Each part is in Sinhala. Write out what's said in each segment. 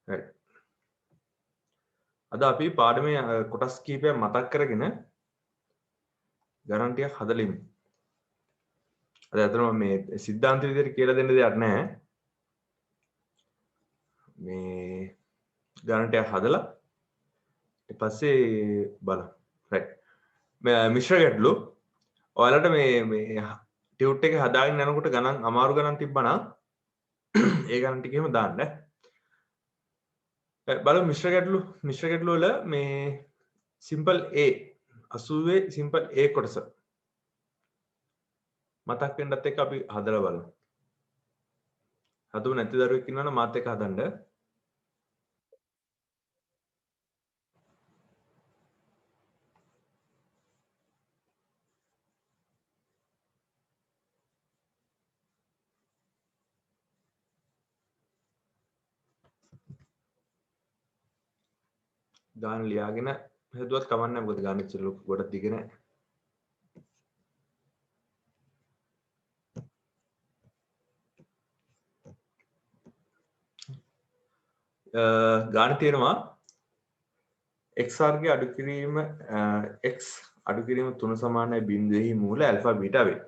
right. අද අපි පාඩමේ කොටස් කීපයක් මතක් කරගෙන ගණන් ටිකක් හදලිමු. අද අතරම මේ සිද්ධාන්ත විදිහට කියලා දෙන්න දෙයක් නැහැ. මේ ගණන් ටිකක් හදලා ඊට පස්සේ බලමු. right. මිශ්‍ර ගැටලු ඔයාලට මේ ටියුට් එක හදාගෙන යනකොට ගණන් අමාරු ගණන් තිබ්බනම් ඒ ගණන් ටික එහෙම දාන්න. බලමු මිශ්‍ර ගැටලු වල මේ සිම්පල් A 80 සිම්පල් A කොටස මතක් වෙන්නත් එක්ක අපි හදලා බලමු. හදුව නැති දරුවෙක් ඉන්නවනම් මාත් එක්ක හදන්න. ගාන ලියාගෙන හදුවත් කමක් නැහැ මොකද ගාන ඉච්චර ලොකු ගොඩක් දිග නැහැ. ගාන තියෙනවා x වර්ගය අඩු කිරීම x අඩු කිරීම 3 සමානයි බිඳුවෙහි මූල ඇල්ෆා බීටා වේ.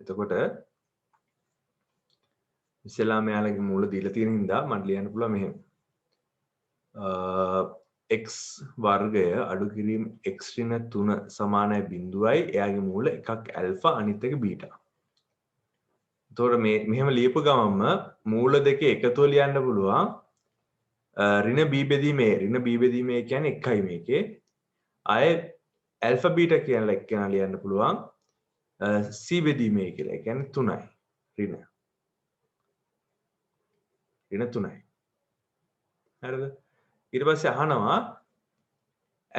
එතකොට ඉස්සෙල්ලා මෙයාලගේ මූල දීලා තියෙන හින්දා මට ලියන්න පුළුවන් මෙහෙම. x වර්ගය අඩු කිරීම x ඍණ 3 සමානයි බිඳුවයි එයාගේ මූල එකක් ඇල්ෆා අනිත් එක බීටා. එතකොට මේ මෙහෙම ලියපු ගමන්ම මූල දෙකේ එකතුව ලියන්න පුළුවන්. ඍණ b බෙදීමේ ඍණ b බෙදීමේ කියන්නේ එකයි මේකේ. ආයේ ඇල්ෆා බීටා කියන ලෙක්කන ලියන්න පුළුවන් c බෙදීමේ කියලා. ඒ කියන්නේ 3යි. ඍණ 3යි. හරිද? ඊට පස්සේ අහනවා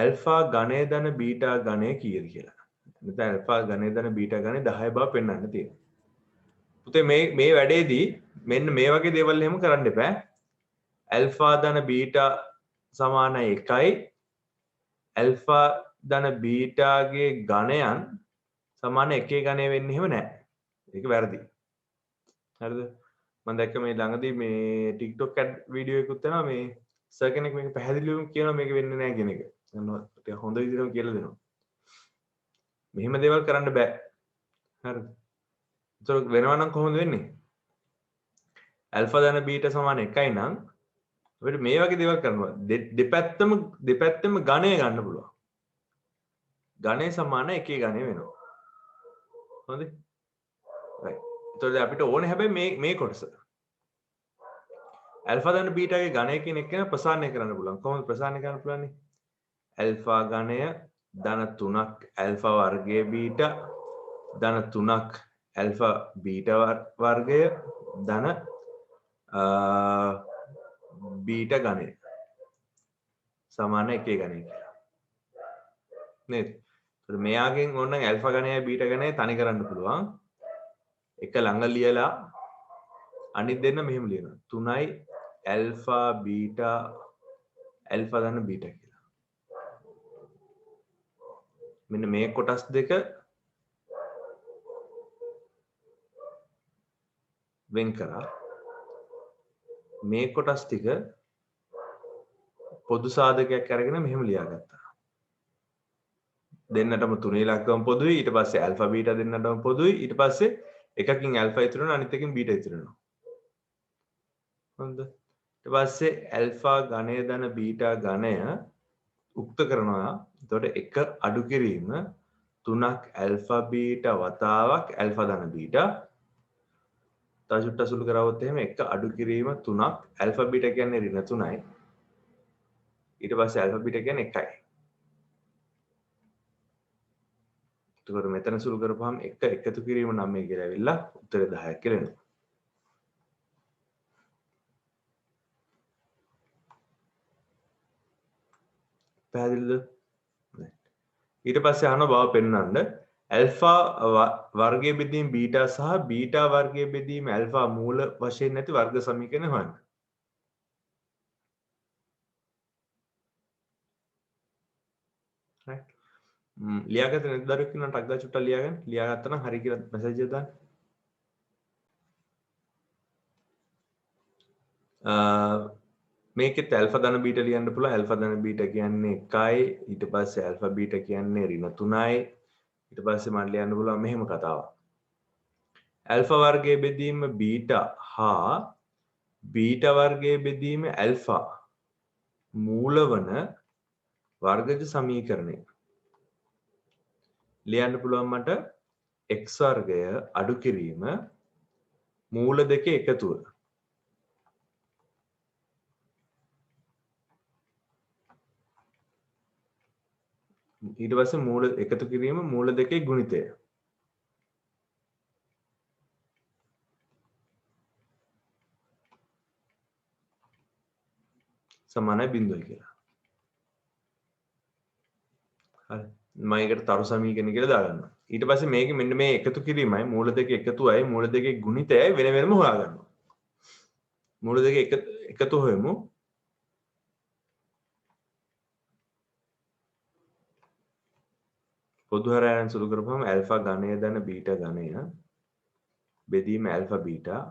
ඇල්ෆා ඝනය ධන බීටා ඝනය කීයද කියලා. නැත්නම් ඇල්ෆා ඝනය ධන බීටා ඝනය 10 බව පෙන්වන්න තියෙනවා. පුතේ මේ වැඩේදී මෙන්න මේ වගේ දේවල් එහෙම කරන්න එපා. ඇල්ෆා ධන බීටා සමාන 1යි ඇල්ෆා ධන බීටාගේ ඝනයන් සමාන 1 ඝනය වෙන්නේ එහෙම නැහැ. ඒක වැරදි. හරිද? මම දැක්ක මේ ළඟදී මේ TikTok ad වීඩියෝ එකකුත් යනවා මේ සර් කෙනෙක් මේක පැහැදිලිවම කියනවා මේක වෙන්නේ නැහැ කියන එක. ටික හොඳ විදිහටම කියලා දෙනවා. මෙහෙම දේවල් කරන්න බෑ. හරිද? ඒක වෙනවා නම් කොහොමද වෙන්නේ? ඇල්ෆා ධන බීටා සමාන 1යි නම් අපිට මේ වගේ දේවල් කරනවා. දෙපැත්තම ඝනය ගන්න පුළුවන්. ඝනය සමාන 1 ඝනය වෙනවා. හොඳයි? right. එතකොට අපිට ඕනේ හැබැයි මේ කොටස. ඇල්ෆා ධන බීටාගේ ඝනය කියන එක ප්‍රසාරණය කරන්න පුළුවන්. කොහොමද ප්‍රසාරණය කරන්න පුළුවන්නේ? ඇල්ෆා ඝනය ධන 3ක් ඇල්ෆා වර්ගයේ බීටා ධන 3ක් ඇල්ෆා බීටා වර්ගය ධන බීටා ඝනය සමාන 1 ඝනය කියලා. නේද? ඒත් මෙයාගෙන් ඕනනම් ඇල්ෆා ඝනයයි බීටා ඝනයයි තනි කරන්න පුළුවන්. එක ළඟ ලියලා අනිත් දෙන්න මෙහෙම ලියනවා. 3යි ඇල්ෆා බීටා ඇල්ෆා ධන බීටා කියලා. මෙන්න මේ කොටස් දෙක වෙන් කරා. මේ කොටස් ටික පොදු සාධකයක් අරගෙන මෙහෙම ලියාගත්තා. දෙන්නටම 3 ඉලක්කම පොදුයි. ඊට පස්සේ ඇල්ෆා බීටා දෙන්නටම පොදුයි. ඊට පස්සේ එකකින් ඇල්ෆා ඉතුරු වෙනවා අනිත් එකකින් බීටා ඉතුරු වෙනවා. හරිද? ඊට පස්සේ ඇල්ෆා ඝනය ධන බීටා ඝනය උක්ත කරනවා. එතකොට එක අඩු කිරීම 3ක් ඇල්ෆා බීටා වතාවක් ඇල්ෆා ධන බීටා. තව චුට්ටක් සුළු කරවුවොත් එහෙම එක අඩු කිරීම 3ක් ඇල්ෆා බීටා කියන්නේ ඍණ 3යි. ඊට පස්සේ ඇල්ෆා බීටා කියන්නේ 1යි. එතකොට මෙතන සුළු කරපුවාම එක එකතු කිරීම 9 කියලා ඇවිල්ලා උත්තරේ 10ක් කියලා එනවා. පැහැදිලිද? ඊට පස්සේ අහන බව පෙන්වන්න ඇල්ෆා වර්ගයේ බෙදීම බීටා සහ බීටා වර්ගයේ බෙදීම ඇල්ෆා මූල වශයෙන් නැති වර්ග සමීකරණ හොයන්න. right. ලියාගත්ත නැති දරුවෙක් ඉන්නවා ටක් ගාලා චුට්ටක් ලියාගන්න. ලියාගත්තා නම් හරි කියලා මැසේජ් එක දාන්න. මේකෙත් ඇල්ෆා ධන බීටා ලියන්න පුළුවන්. ඇල්ෆා ධන බීටා කියන්නේ 1යි, ඊට පස්සේ ඇල්ෆා බීටා කියන්නේ ඍණ 3යි. ඊට පස්සේ මම ලියන්න පුළුවන් මෙහෙම කතාවක්. ඇල්ෆා වර්ගයේ බෙදීම බීටා හා බීටා වර්ගයේ බෙදීම ඇල්ෆා මූලවන වර්ගජ සමීකරණය. ලියන්න පුළුවන් මට x වර්ගය අඩු කිරීම මූල දෙකේ එකතුව. ඊට පස්සේ මූල එකතු කිරීම මූල දෙකේ ගුණිතය. සමානයි 0 කියලා. හරි. මම ඒකට තරු සමීකරණ කියලා දාගන්නවා. ඊට පස්සේ මේක මෙන්න මේ එකතු කිරීමයි මූල දෙක එකතුවයි මූල දෙකේ ගුණිතයයි වෙන වෙනම හොයාගන්නවා. මූල දෙක එකතු හොයමු. පොදු හරයන් සුදු කරපුවම ඇල්ෆා ඝනය ධන බීටා ඝනය බෙදීම ඇල්ෆා බීටා.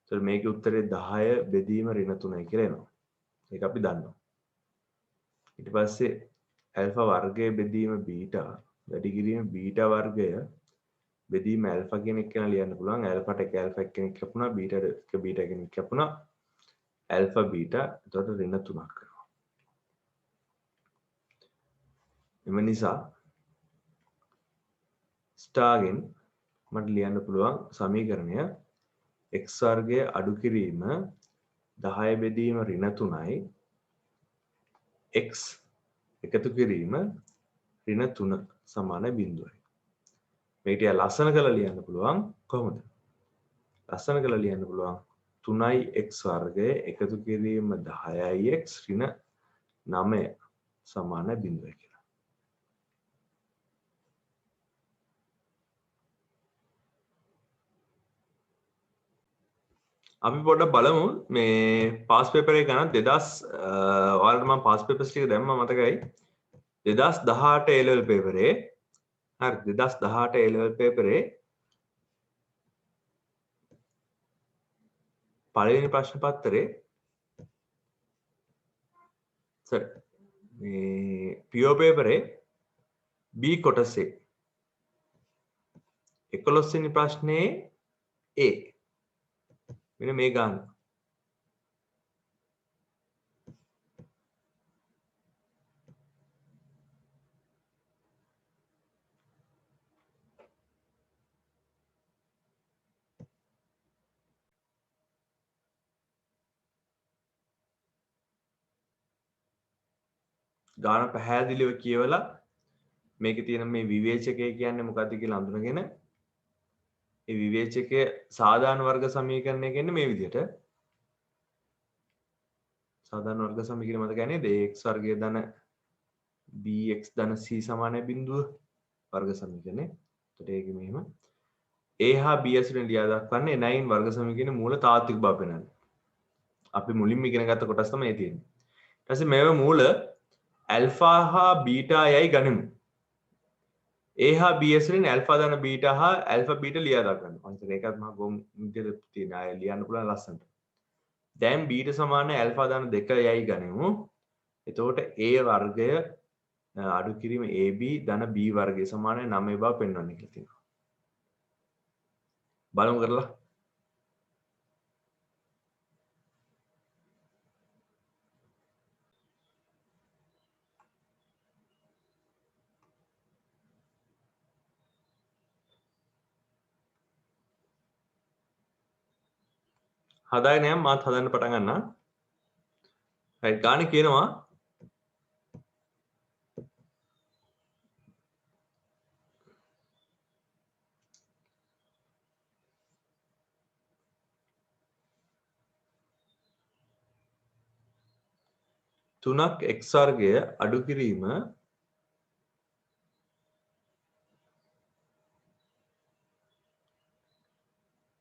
ඒතර මේකේ උත්තරේ 10 බෙදීම ඍණ 3යි කියලා එනවා. ඒක අපි දන්නවා. ඊට පස්සේ ඇල්ෆා වර්ගය බෙදීම බීටා වැඩි කිරීම බීටා වර්ගය බෙදීම ඇල්ෆා කියන එක ගැන ලියන්න පුළුවන්. ඇල්ෆාට එක ඇල්ෆා කෙනෙක් කැපුණා, බීටාට එක බීටා කෙනෙක් කැපුණා. ඇල්ෆා බීටා එතකොට ඍණ 3ක් කරනවා. එම නිසා ස්ටාර්ගෙන් මට ලියන්න පුළුවන් සමීකරණය x වර්ගය අඩු කිරීම 10 බෙදීම ඍණ 3යි x එකතු කිරීම ඍණ 3 සමාන 0යි. මේක ටික ලස්සන කරලා ලියන්න පුළුවන් කොහොමද? ලස්සන කරලා ලියන්න පුළුවන් 3යි x වර්ගය එකතු කිරීම 10යි x ඍණ 9 සමාන 0යි කියලා. අපි පොඩ්ඩක් බලමු මේ පාස් පේපර් එක ගන්න 2000 ඔයාලට මම පාස් පේපර්ස් ටික දැම්මා මතකයි 2018 A level පේපරේ හරි 2018 A level පේපරේ පළවෙනි ප්‍රශ්න පත්‍රේ සර් මේ PO පේපරේ B කොටසේ 11 වෙනි ප්‍රශ්නේ A මෙන්න මේ ගන්න. ගාන පැහැදිලිව කියවලා මේකේ තියෙන මේ විවේචකය කියන්නේ මොකක්ද කියලා අඳුනගෙන ඒ විවේචකයේ සාධාරණ වර්ග සමීකරණය කියන්නේ මේ විදිහට සාධාරණ වර්ග සමීකරණය මතකයි නේද ax වර්ගය ධන bx ධන c සමානයි බිඳුව වර්ග සමීකරණය. එතකොට ඒක මෙහෙම a හා b ඇසුරෙන් ලියා දක්වන්නේ 9 වර්ග සමීකරණයේ මූල තාත්වික බව පෙන්වන්නේ. අපි මුලින්ම ඉගෙන ගත්ත කොටස් තමයි මේ තියෙන්නේ. ඊට පස්සේ මේව මූල ඇල්ෆා හා බීටා යයි ගනිමු. A හා B ඇසුරින් ඇල්ෆා ධන බීටා හා ඇල්ෆා බීටා ලියා දක්වන්න. අන්තිම ඒකත් මම ගොම් විදිහට තියෙන අය ලියන්න පුළුවන් ලස්සනට. දැන් බීටා සමාන ඇල්ෆා ධන 2 යයි ගනිමු. එතකොට A වර්ගය අඩු කිරීම AB ධන B වර්ගය සමාන 9 බව පෙන්වන්න කියලා තියෙනවා. බලමු කරලා. හදාගෙන යම් මාත් හදන්න පටන් ගන්නවා. right ගානේ කියනවා තුනක් x වර්ගය අඩු කිරීම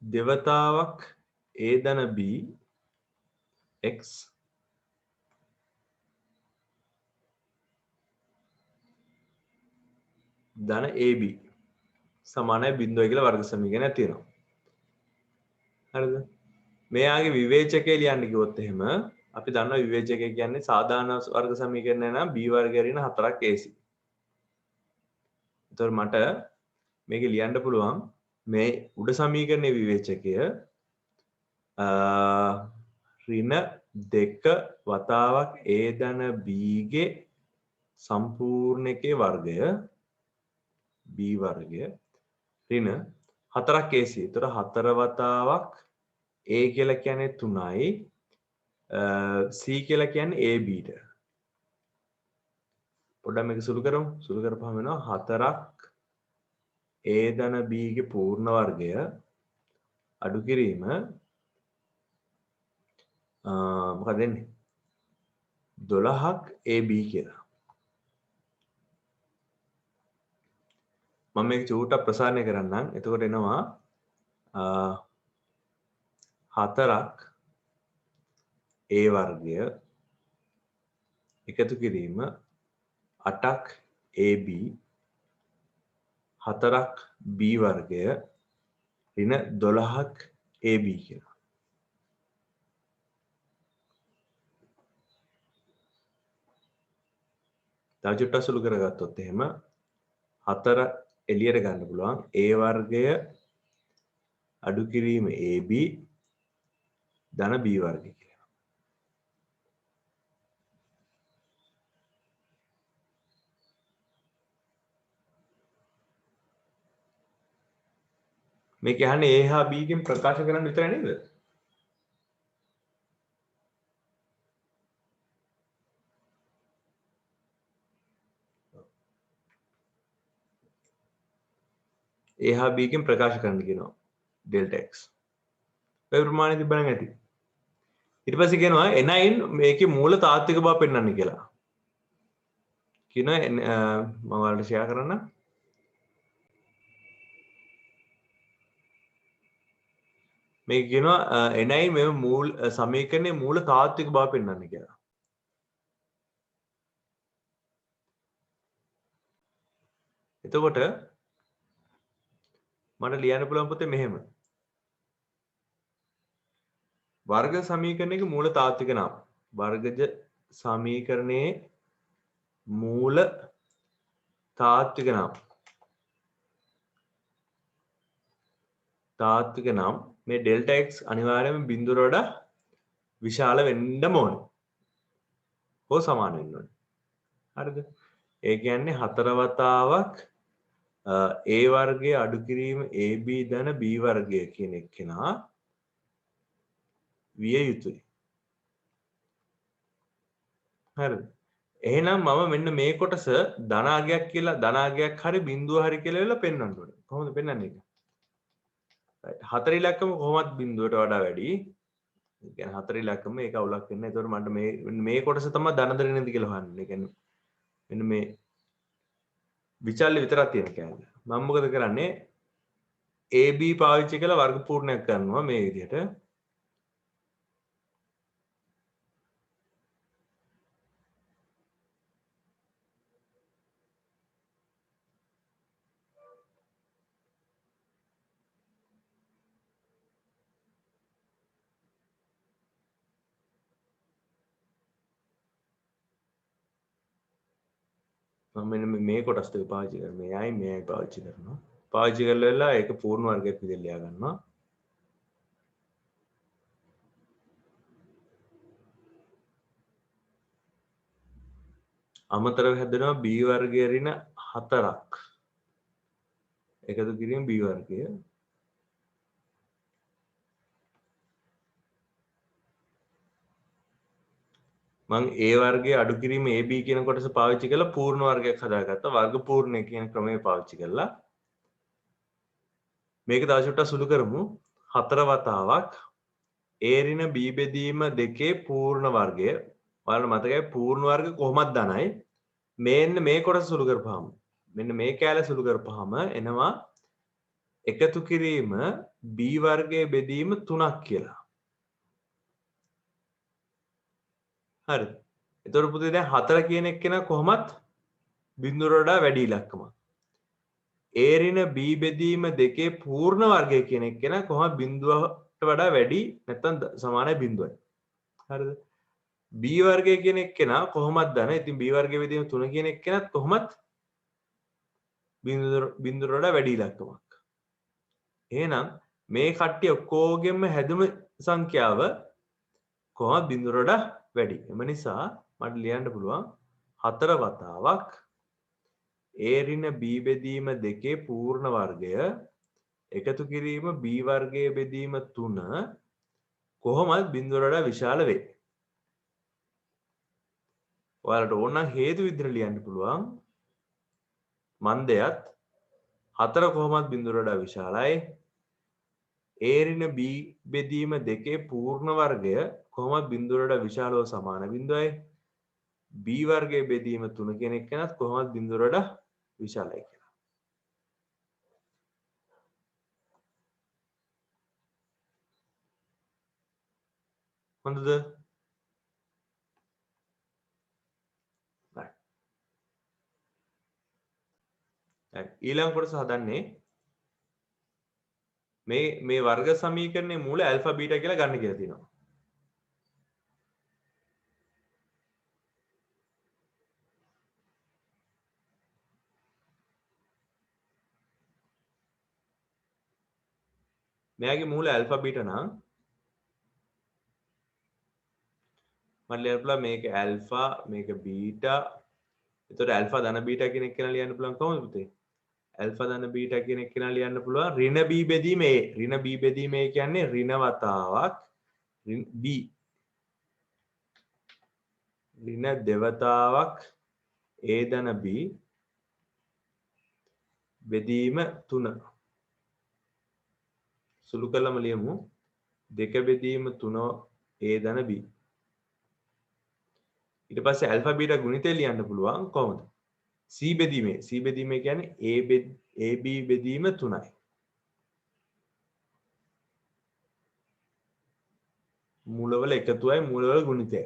දෙවතාවක් a ධන b x ධන ab සමානයි 0 කියලා වර්ග සමීකරණයක් තියෙනවා. හරිද? මෙයාගේ විවේචකය ලියන්න කිව්වොත් එහෙම අපි දන්නවා විවේචකය කියන්නේ සාධාරණ වර්ග සමීකරණය නම් b වර්ගය ඍණ 4ක් ac. එතකොට මට මේක ලියන්න පුළුවන් මේ උඩ සමීකරණයේ විවේචකය ඍණ 2 වතාවක් a ධන b ගේ සම්පූර්ණ එකේ වර්ගය b වර්ගය ඍණ 4ක් ac. එතකොට 4 වතාවක් a කියලා කියන්නේ 3යි c කියලා කියන්නේ ab ට. පොඩ්ඩක් මේක සුළු කරමු. සුළු කරපුවම වෙනවා 4ක් a ධන b ගේ පූර්ණ වර්ගය අඩු කිරීම මොකක්ද එන්නේ 12ක් ab කියලා. මම මේක චූට්ටක් ප්‍රසාරණය කරන්නම්. එතකොට එනවා 4ක් a වර්ගය එකතු කිරීම 8ක් ab 4ක් b වර්ගය ඍණ 12ක් ab කියලා. තව චුට්ටක් සුළු කරගත්තොත් එහෙම 4 එළියට ගන්න පුළුවන් a වර්ගය අඩු කිරීම ab ධන b වර්ගය කියලා. මේක යන්නේ a හා b කින් ප්‍රකාශ කරන්න විතරයි නේද? a හා b කින් ප්‍රකාශ කරන්න කියනවා delta x. ඔය ප්‍රමාණය තිබ්බනම් ඇති. ඊට පස්සේ කියනවා n මේකේ මූල තාත්වික බව පෙන්වන්න කියලා. කියනවා මම ඔයාලට ෂෙයා කරන්න. මේක කියනවා n මේ මූල සමීකරණයේ මූල තාත්වික බව පෙන්වන්න කියලා. එතකොට මට ලියන්න පුළුවන් පුතේ මෙහෙම. වර්ග සමීකරණයක මූල තාත්වික නම් වර්ගජ සමීකරණයේ මූල තාත්වික නම් මේ ඩෙල්ටා x අනිවාර්යයෙන්ම බිඳුවට වඩා විශාල වෙන්න ඕනේ. හෝ සමාන වෙන්න ඕනේ. හරිද? ඒ කියන්නේ 4 වතාවක් a වර්ගය අඩු කිරීම ab ධන b වර්ගය කියන එක්කෙනා විය යුතුයි. හරිද? එහෙනම් මම මෙන්න මේ කොටස ධනාගයක් කියලා ධනාගයක් හරි බිඳුව හරි කියලා වෙලා පෙන්වන්න ඕනේ. කොහොමද පෙන්වන්නේ ඒක? right. 4 ඉලක්කම කොහොමත් බිඳුවට වඩා වැඩි. ඒ කියන්නේ 4 ඉලක්කම මේක අවුලක් වෙන්නේ. ඒතකොට මට මේ කොටස තමයි ධනද ඍණද කියලා හොයන්නේ. ඒ කියන්නේ මෙන්න මේ විචල්‍ය විතරක් තියෙන කෑල්ල. මම මොකද කරන්නේ? AB පාවිච්චි කරලා වර්ග පූර්ණයක් කරනවා මේ විදිහට. මම මෙන්න මේ කොටස් දෙක පාවිච්චි කරනවා. මේයි පාවිච්චි කරනවා. පාවිච්චි කරලා ඒක පූර්ණ වර්ගයක් විදිහට ලියා ගන්නවා. අමතරව හැදෙනවා b වර්ගය ඍණ 4ක්. එකතු කිරීම b වර්ගය. මම a වර්ගය අඩු කිරීම ab කියන කොටස පාවිච්චි කරලා පූර්ණ වර්ගයක් හදාගත්තා. වර්ග පූර්ණය කියන ක්‍රමය පාවිච්චි කරලා මේක තව චුට්ටක් සුළු කරමු. 4 වතාවක් a ඍණ b බෙදීම දෙකේ පූර්ණ වර්ගය. ඔයාලට මතකයි පූර්ණ වර්ග කොහොමද ධනයි. මෙන්න මේ කොටස සුළු කරපුවාම මෙන්න මේ කැල සුළු කරපුවාම එනවා එකතු කිරීම b වර්ගයේ බෙදීම 3ක් කියලා. හරි. එතකොට පුතේ දැන් 4 කියන එක කෙනා කොහොමත් බිඳුවට වඩා වැඩි ඉලක්කමක්. a ඍණ b බෙදීම දෙකේ පූර්ණ වර්ගය කියන එක කෙනා කොහොමත් බිඳුවට වඩා වැඩි නැත්නම් සමානයි බිඳුවයි. හරිද? b වර්ගය කියන එක්කෙනා කොහොමද දන්නේ? ඉතින් b වර්ගයේ බෙදීම 3 කියන එක්කෙනත් කොහොමත් බිඳුර වඩා වැඩි ඉලක්කමක්. එහෙනම් මේ කට්ටිය ඔක්කොගෙම හැදුම සංඛ්‍යාව කොහොමද බිඳුර වඩා වැඩි. එම නිසා මට ලියන්න පුළුවන් 4 වතාවක් a ඍණ b බෙදීම 2 පූර්ණ වර්ගය එකතු කිරීම b වර්ගයේ බෙදීම 3 කොහොමද බිඳුර වඩා විශාල වේ. ඔයාලට ඕන නම් හේතු විදිහට ලියන්න පුළුවන්. මන්දයත් 4 කොහොමද බිඳුර වඩා විශාලයි. a ඍණ b බෙදීම 2 පූර්ණ වර්ගය කොහොමද බිඳුර වඩා විශාලව සමාන බිඳුවයි. b වර්ගයේ බෙදීම 3 කියන එක වෙනත් කොහොමද බිඳුර වඩා විශාලයි කියලා. හොඳද? ඊළඟ කොටස හදන්නේ මේ වර්ග සමීකරණයේ මූල ඇල්ෆා බීටා කියලා ගන්න කියලා තියෙනවා. මෙයාගේ මූල ඇල්ෆා බීටා නම් මම ලියන්න පුළුවන් මේක ඇල්ෆා මේක බීටා. එතකොට ඇල්ෆා ධන බීටා කියන එක කියලා ලියන්න පුළුවන් කොහොමද පුතේ? ඇල්ෆා ධන බීටා කියන එක කියලා ලියන්න පුළුවන් ඍණ b බෙදීම a. ඍණ b බෙදීම a කියන්නේ ඍණ වතාවක් b ඍණ දෙවතාවක් a ධන b බෙදීම 3 සුළු කළම ලියමු 2 බෙදීම 3 a ධන b. ඊට පස්සේ ඇල්ෆා බීටා ගුණිතය ලියන්න පුළුවන් කොහොමද? c බෙදීමේ කියන්නේ ab බෙදීම 3යි. මූලවල එකතුවයි මූලවල ගුණිතයයි.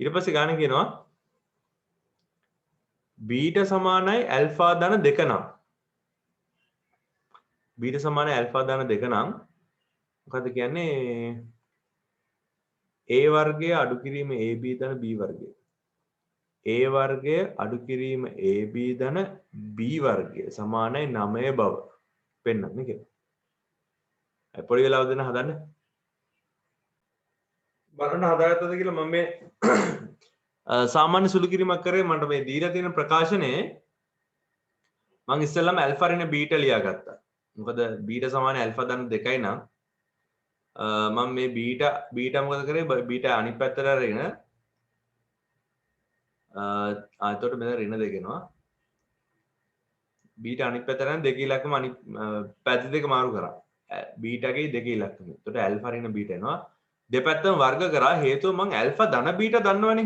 ඊට පස්සේ ගාන කියනවා බීටා සමානයි ඇල්ෆා ධන 2 නම් බීටා සමානයි ඇල්ෆා ධන 2 නම් මොකද කියන්නේ a වර්ගය අඩු කිරීම ab ධන b වර්ගය a වර්ගය අඩු කිරීම ab ධන b වර්ගය සමානයි 9 බව පෙන්වන්නේ කියලා. පොඩි වෙලාවක් දෙන්න හදන්න. බලන්න හදාගත්තද කියලා මම මේ සාමාන්‍ය සුළු කිරීමක් කරේ මට මේ දීලා තියෙන ප්‍රකාශනයේ මම ඉස්සෙල්ලාම ඇල්ෆා ඍණ බීටා ලියාගත්තා. මොකද බීටා සමාන ඇල්ෆා ධන 2යි නම් මම මේ බීටා මොකද කරේ බීටා අනිත් පැත්තට අරගෙන එතකොට මෙතන ඍණ 2 එනවා. බීටා අනිත් පැත්තට අරගෙන දෙක ඉලක්කම අනිත් පැති දෙක මාරු කරා. බීටාගේ දෙක ඉලක්කම. එතකොට ඇල්ෆා ඍණ බීටා එනවා. දෙපැත්තම වර්ග කරා හේතුව මම ඇල්ෆා ධන බීටා දන්නවනේ.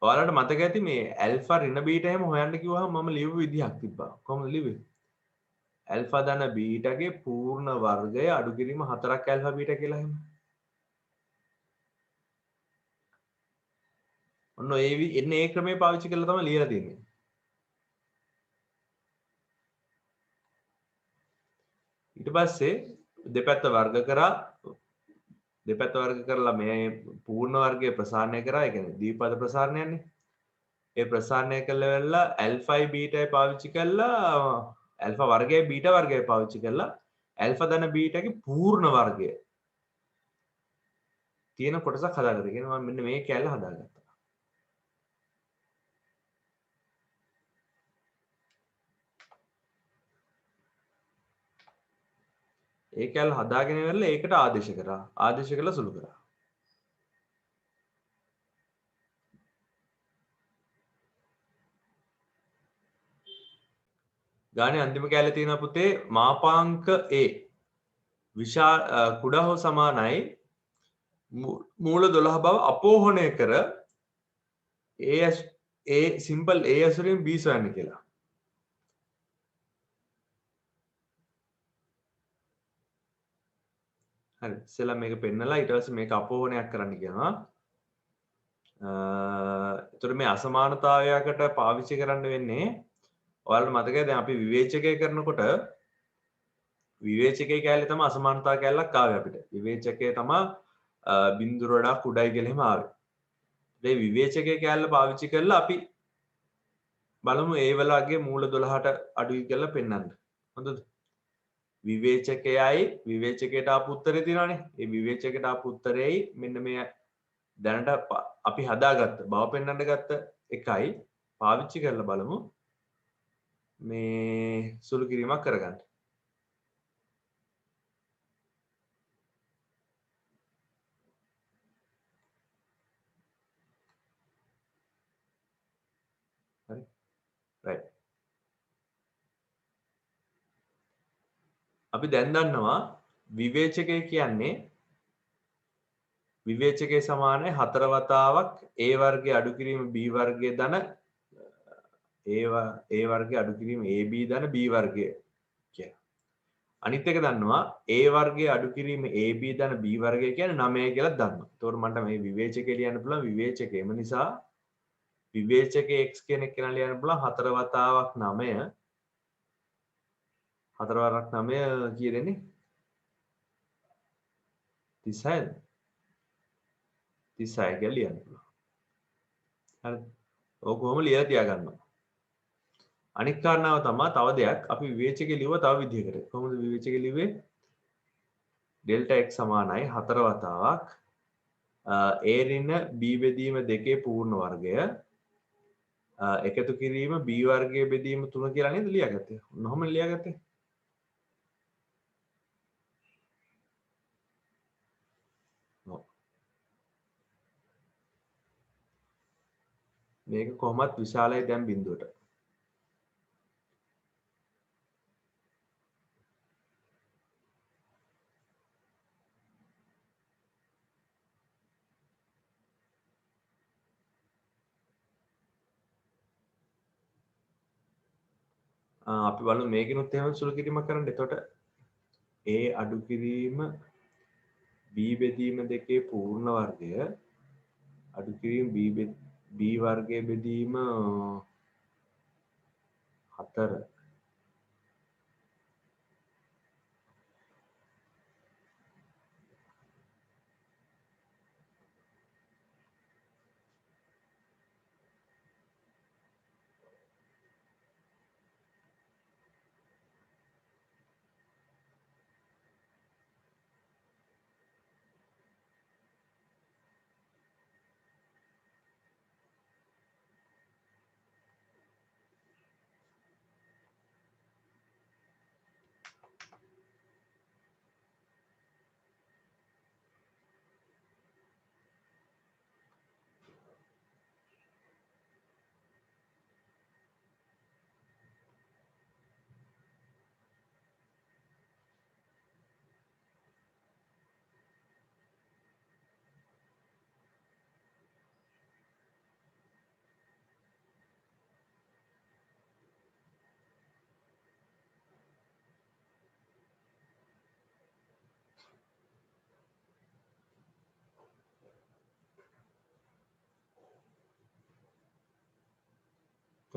ඔයාලට මතක ඇති මේ ඇල්ෆා ඍණ බීටා එහෙම හොයන්න කිව්වහම මම ලියපු විදිහක් තිබ්බා. කොහොමද ලිව්වේ? ඇල්ෆා ධන බීටාගේ පූර්ණ වර්ගය අඩු කිරීම 4ක් ඇල්ෆා බීටා කියලා එහෙම. ඔන්න ඒ ක්‍රමය පාවිච්චි කරලා තමයි ලියලා තියෙන්නේ. ඊට පස්සේ දෙපැත්ත වර්ග කරා දෙපැත්ත වර්ග කරලා මේ පූර්ණ වර්ගය ප්‍රසාරණය කරා. ඒ කියන්නේ ද්විපද ප්‍රසාරණයන්නේ. ඒ ප්‍රසාරණය කළා වෙලා ඇල්ෆායි බීටායි පාවිච්චි කළා ඇල්ෆා වර්ගයයි බීටා වර්ගයයි පාවිච්චි කළා ඇල්ෆා ධන බීටාගේ පූර්ණ වර්ගය තියෙන කොටසක් හදාගත්තා. කියන්නේ මම මෙන්න මේ කැල්ල හදාගත්තා. ඒ කැල්ල හදාගෙන ඉවරලා ඒකට ආදේශ කරා. ආදේශ කළා සුළු කරා. ගානේ අන්තිම කැල්ලේ තියෙනවා පුතේ මාපාංක A කුඩා හෝ සමානයි මූල 12 බව අපෝහණය කර A සිම්පල් A ඇසුරින් B සොයන්න කියලා. හරි. ඉස්සෙල්ලා මේක පෙන්නලා ඊට පස්සේ මේක අපෝහණයක් කරන්න කියනවා. එතකොට මේ අසමානතාවයකට පාවිච්චි කරන්න වෙන්නේ ඔයාලට මතකයි දැන් අපි විවේචකය කරනකොට විවේචකයේ කැලේ තමයි අසමානතාව කැලලක් ආවේ අපිට. විවේචකයේ තමයි බිඳුර වඩා කුඩයි කියලා එහෙම ආවේ. මේ විවේචකයේ කැලල පාවිච්චි කරලා අපි බලමු ඒ වලගේ මූල 12ට අඩුයි කියලා පෙන්වන්න. හොඳද? විවේචකයයි විවේචකයට ආපු උත්තරේ තියෙනවානේ. ඒ විවේචකයට ආපු උත්තරේයි මෙන්න මේ දැනට අපි හදාගත්ත බව පෙන්වන්න ගත්ත එකයි පාවිච්චි කරලා බලමු මේ සුළු කිරීමක් කරගන්න. හරි. right. අපි දැන් දන්නවා විවේචකය කියන්නේ විවේචකයේ සමානයි 4 වතාවක් A වර්ගයේ අඩු කිරීම B වර්ගයේ ධන A වර්ගයේ අඩු කිරීම AB ධන B වර්ගය කියලා. අනිත් එක දන්නවා A වර්ගයේ අඩු කිරීම AB ධන B වර්ගය කියන්නේ 9 කියලා දන්නවා. ඒතකොට මට මේ විවේචකය ලියන්න පුළුවන් විවේචකයම නිසා විවේචකයේ x කියන එක කෙනා ලියන්න පුළුවන් 4 වතාවක් 9 4 වරක් 9 කියන්නේ 36ද? 36 කියලා ලියන්න පුළුවන්. හරිද? ඕක කොහොම ලියලා තියාගන්නවා. අනිත් කාරණාව තමයි තව දෙයක් අපි විවේචකේ ලිව්ව තව විදිහකට. කොහොමද විවේචකේ ලිව්වේ? ඩෙල්ටා x සමානයි 4 වතාවක් a ඍණ b බෙදීම 2 පූර්ණ වර්ගය එකතු කිරීම b වර්ගය බෙදීම 3 කියලා නේද ලියාගත්තේ. ඔන්නෝම ලියාගත්තේ. මේක කොහොමත් විශාලයි දැන් බිඳුවට. අපි බලමු මේකිනුත් එහෙම සුළු කිරීමක් කරන්න. එතකොට a අඩු කිරීම b බෙදීම 2 පූර්ණ වර්ගය අඩු කිරීම b වර්ගය බෙදීම 4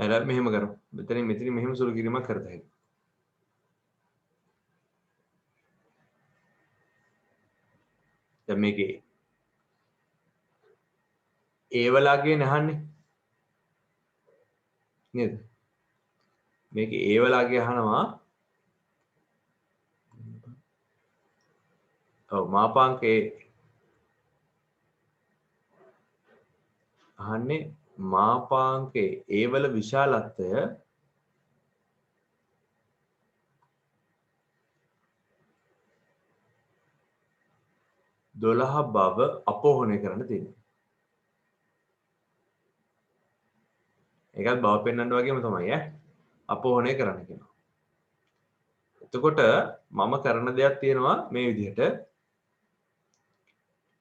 එලා මෙහෙම කරමු. මෙතනින් මෙහෙම සුළු කිරීමක් කරත හැකියි. දැන් මේකේ A වලගේ නහන්නේ නේද? මේකේ A වලගේ අහනවා. ඔව් මාපාංකේ අහන්නේ මාපාංකේ A වල විශාලත්වය 12 බව අපෝහණය කරන්න තියෙනවා. ඒකත් බව පෙන්වන්න වගේම තමයි අපෝහණය කරන්න කියනවා. එතකොට මම කරන දෙයක් තියෙනවා මේ විදිහට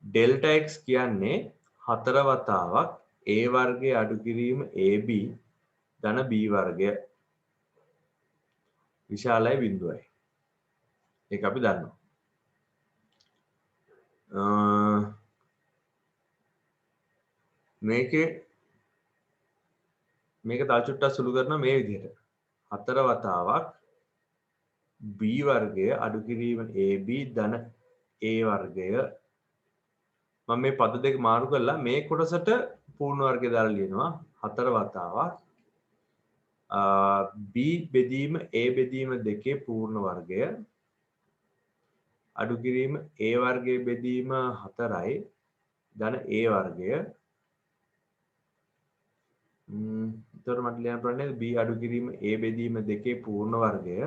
ඩෙල්ටා x කියන්නේ 4 වතාවක් a වර්ගය අඩු කිරීම ab ධන b වර්ගය විශාලයි බිඳුවයි. ඒක අපි දන්නවා. මේක තව චුට්ටක් සුළු කරනවා මේ විදිහට. 4 වතාවක් b වර්ගය අඩු කිරීම ab ධන a වර්ගය මම මේ පද දෙක මාරු කරලා මේ කොටසට පූර්ණ වර්ගය දාලා ලියනවා 4 වතාවක් b බෙදීම a බෙදීම දෙකේ පූර්ණ වර්ගය අඩු කිරීම a වර්ගය බෙදීම 4යි ධන a වර්ගය එතකොට මට ලියන්න පුළුවන් b අඩු කිරීම a බෙදීම දෙකේ පූර්ණ වර්ගය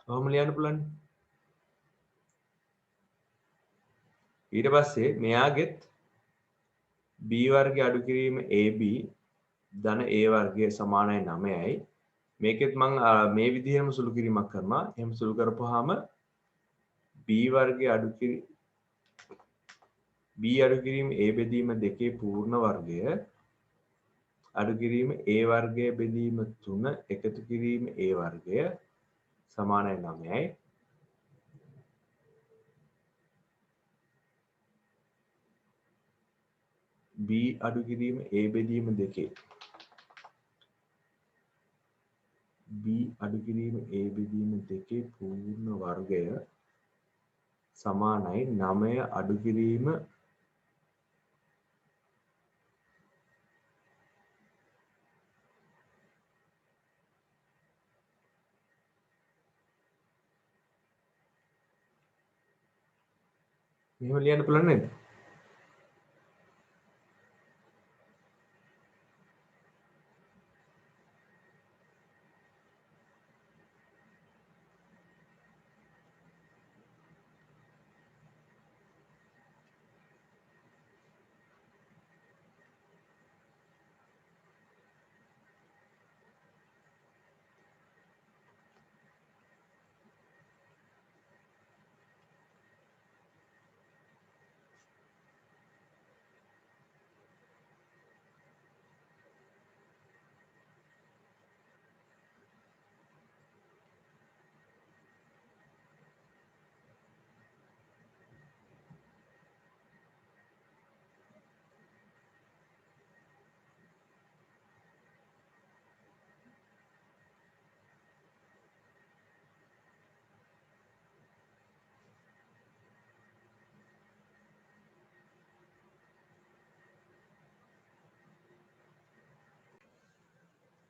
කොහොම ලියන්න පුළුවන්? ඊට පස්සේ මෙයාගෙත් b වර්ගය අඩු කිරීම ab ධන a වර්ගය සමානයි 9යි. මේකෙත් මම මේ විදිහම සුළු කිරීමක් කරනවා. එහෙම සුළු කරපුවාම b වර්ගය අඩු කිරීම a බෙදීම දෙකේ පූර්ණ වර්ගය අඩු කිරීම a වර්ගය බෙදීම 3 එකතු කිරීම a වර්ගය සමානයි 9යි. b අඩු කිරීම a බෙදීම දෙකේ පූර්ණ වර්ගය සමානයි 9 අඩු කිරීම මෙහෙම ලියන්න පුළුවන් නේද?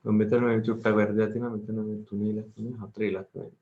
මෙතන මේ චුට්ටක් වැරදිලා තියෙනවා. මෙතන මේ 3 ඉලක්ක නෙවෙයි 4 ඉලක්ක වෙනවා.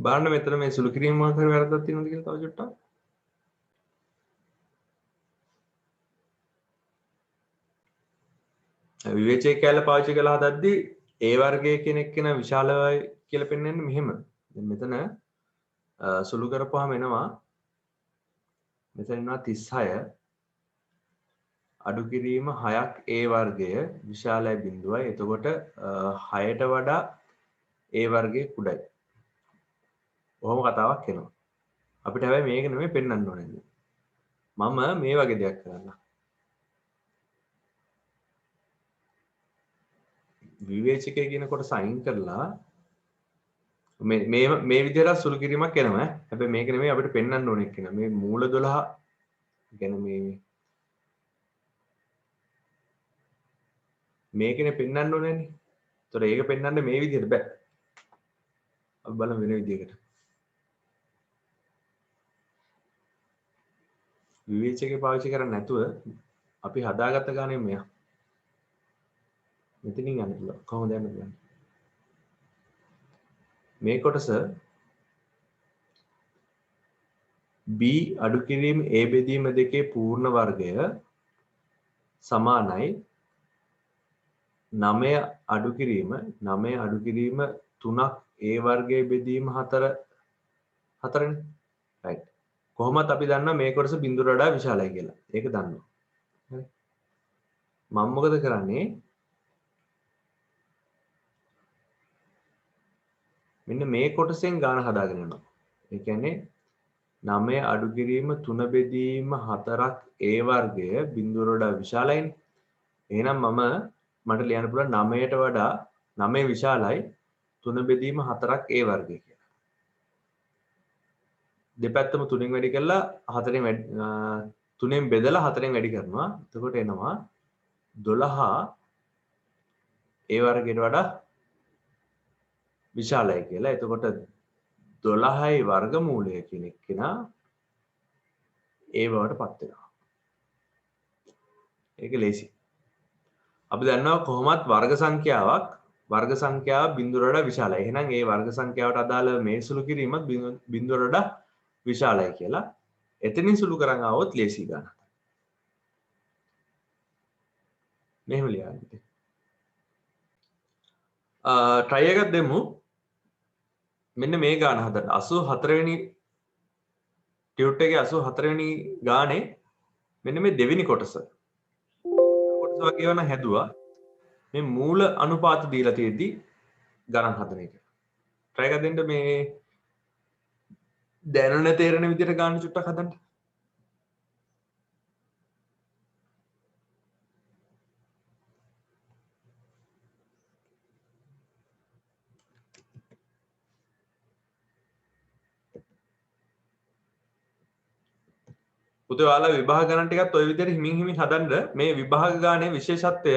බලන්න මෙතන මේ සුළු කිරීම මොකක් හරි වැරද්දක් තියෙනවද කියලා තව චුට්ටක්. විවේචක කැලේ පාවිච්චි කරලා හදද්දී ඒ වර්ගයේ කෙනෙක් කෙන විශාලයි කියලා පෙන්වන්නේ මෙහෙම. දැන් මෙතන සුළු කරපුවාම එනවා මෙතන එනවා 36 අඩු කිරීම 6ක් ඒ වර්ගය විශාලයි බිඳුවයි. එතකොට 6ට වඩා ඒ වර්ගයේ කුඩයි. ඔහොම කතාවක් එනවා. අපිට හැබැයි මේක නෙමෙයි පෙන්වන්න ඕනේ. මම මේ වගේ දෙයක් කරන්න. විවේචකය කියන කොට සයින් කරලා මේ විදිහට සුළු කිරීමක් එනවා. හැබැයි මේක නෙමෙයි අපිට පෙන්වන්න ඕනේ කියන මේ මූල 12 ගැන මේකනේ පෙන්වන්න ඕනේනේ. ඒතොර ඒක පෙන්වන්න මේ විදිහට බෑ. අපි බලමු වෙන විදිහකට. විවේචකේ පාවිච්චි කරන්නේ නැතුව අපි හදාගත්ත ගානේ මෙයා. මෙතනින් යන්න පුළුවන්. කොහොමද යන්න පුළුවන්? මේ කොටස b අඩු කිරීම a බෙදීම දෙකේ පූර්ණ වර්ගය සමානයි 9 අඩු කිරීම 3ක් a වර්ගයේ බෙදීම 4නේ. රයිට්. කොහොමත් අපි දන්නවා මේ කොටස බිඳුවට වඩා විශාලයි කියලා. ඒක දන්නවා. හරි. මම මොකද කරන්නේ? මෙන්න මේ කොටසෙන් ගාන හදාගෙන යනවා. ඒ කියන්නේ 9 අඩු කිරීම 3 බෙදීම 4ක් a වර්ගය බිඳුවට වඩා විශාලයිනේ. එහෙනම් මට ලියන්න පුළුවන් 9ට වඩා 9 විශාලයි 3 බෙදීම 4ක් a වර්ගය කියලා. දෙපැත්තම 3න් වැඩි කරලා 3න් බෙදලා 4න් වැඩි කරනවා. එතකොට එනවා 12 a වර්ගයට වඩා විශාලයි කියලා. එතකොට 12යි වර්ගමූලය කියන එක්කෙනා a බවට පත් වෙනවා. ඒක ලේසි. අපි දන්නවා කොහොමත් වර්ග සංඛ්‍යාව බිඳුවට වඩා විශාලයි. එහෙනම් ඒ වර්ග සංඛ්‍යාවට අදාළ මේ සුළු කිරීමත් බිඳුවට වඩා විශාලයි කියලා. එතනින් සුළු කරන් ආවොත් ලේසි ගන්න. මෙහෙම ලියන්න. try එකක් දෙමු. මෙන්න මේ ගාන හදන්න. 84 වෙනි ටියුට් එකේ 84 වෙනි ගානේ මෙන්න මේ දෙවෙනි කොටස. කොටස වගේ වන හැදුවා. මේ මූල අනුපාත දීලා තියෙද්දි ගණන් හදන එක. try එකක් දෙන්න මේ දැනන තේරෙන විදිහට ගාන චුට්ටක් හදන්න. පුතේ ඔයාලා විභාග ගණන් ටිකත් ওই විදිහට හිමින් හිමින් හදන්න. මේ විභාග ගානේ විශේෂත්වය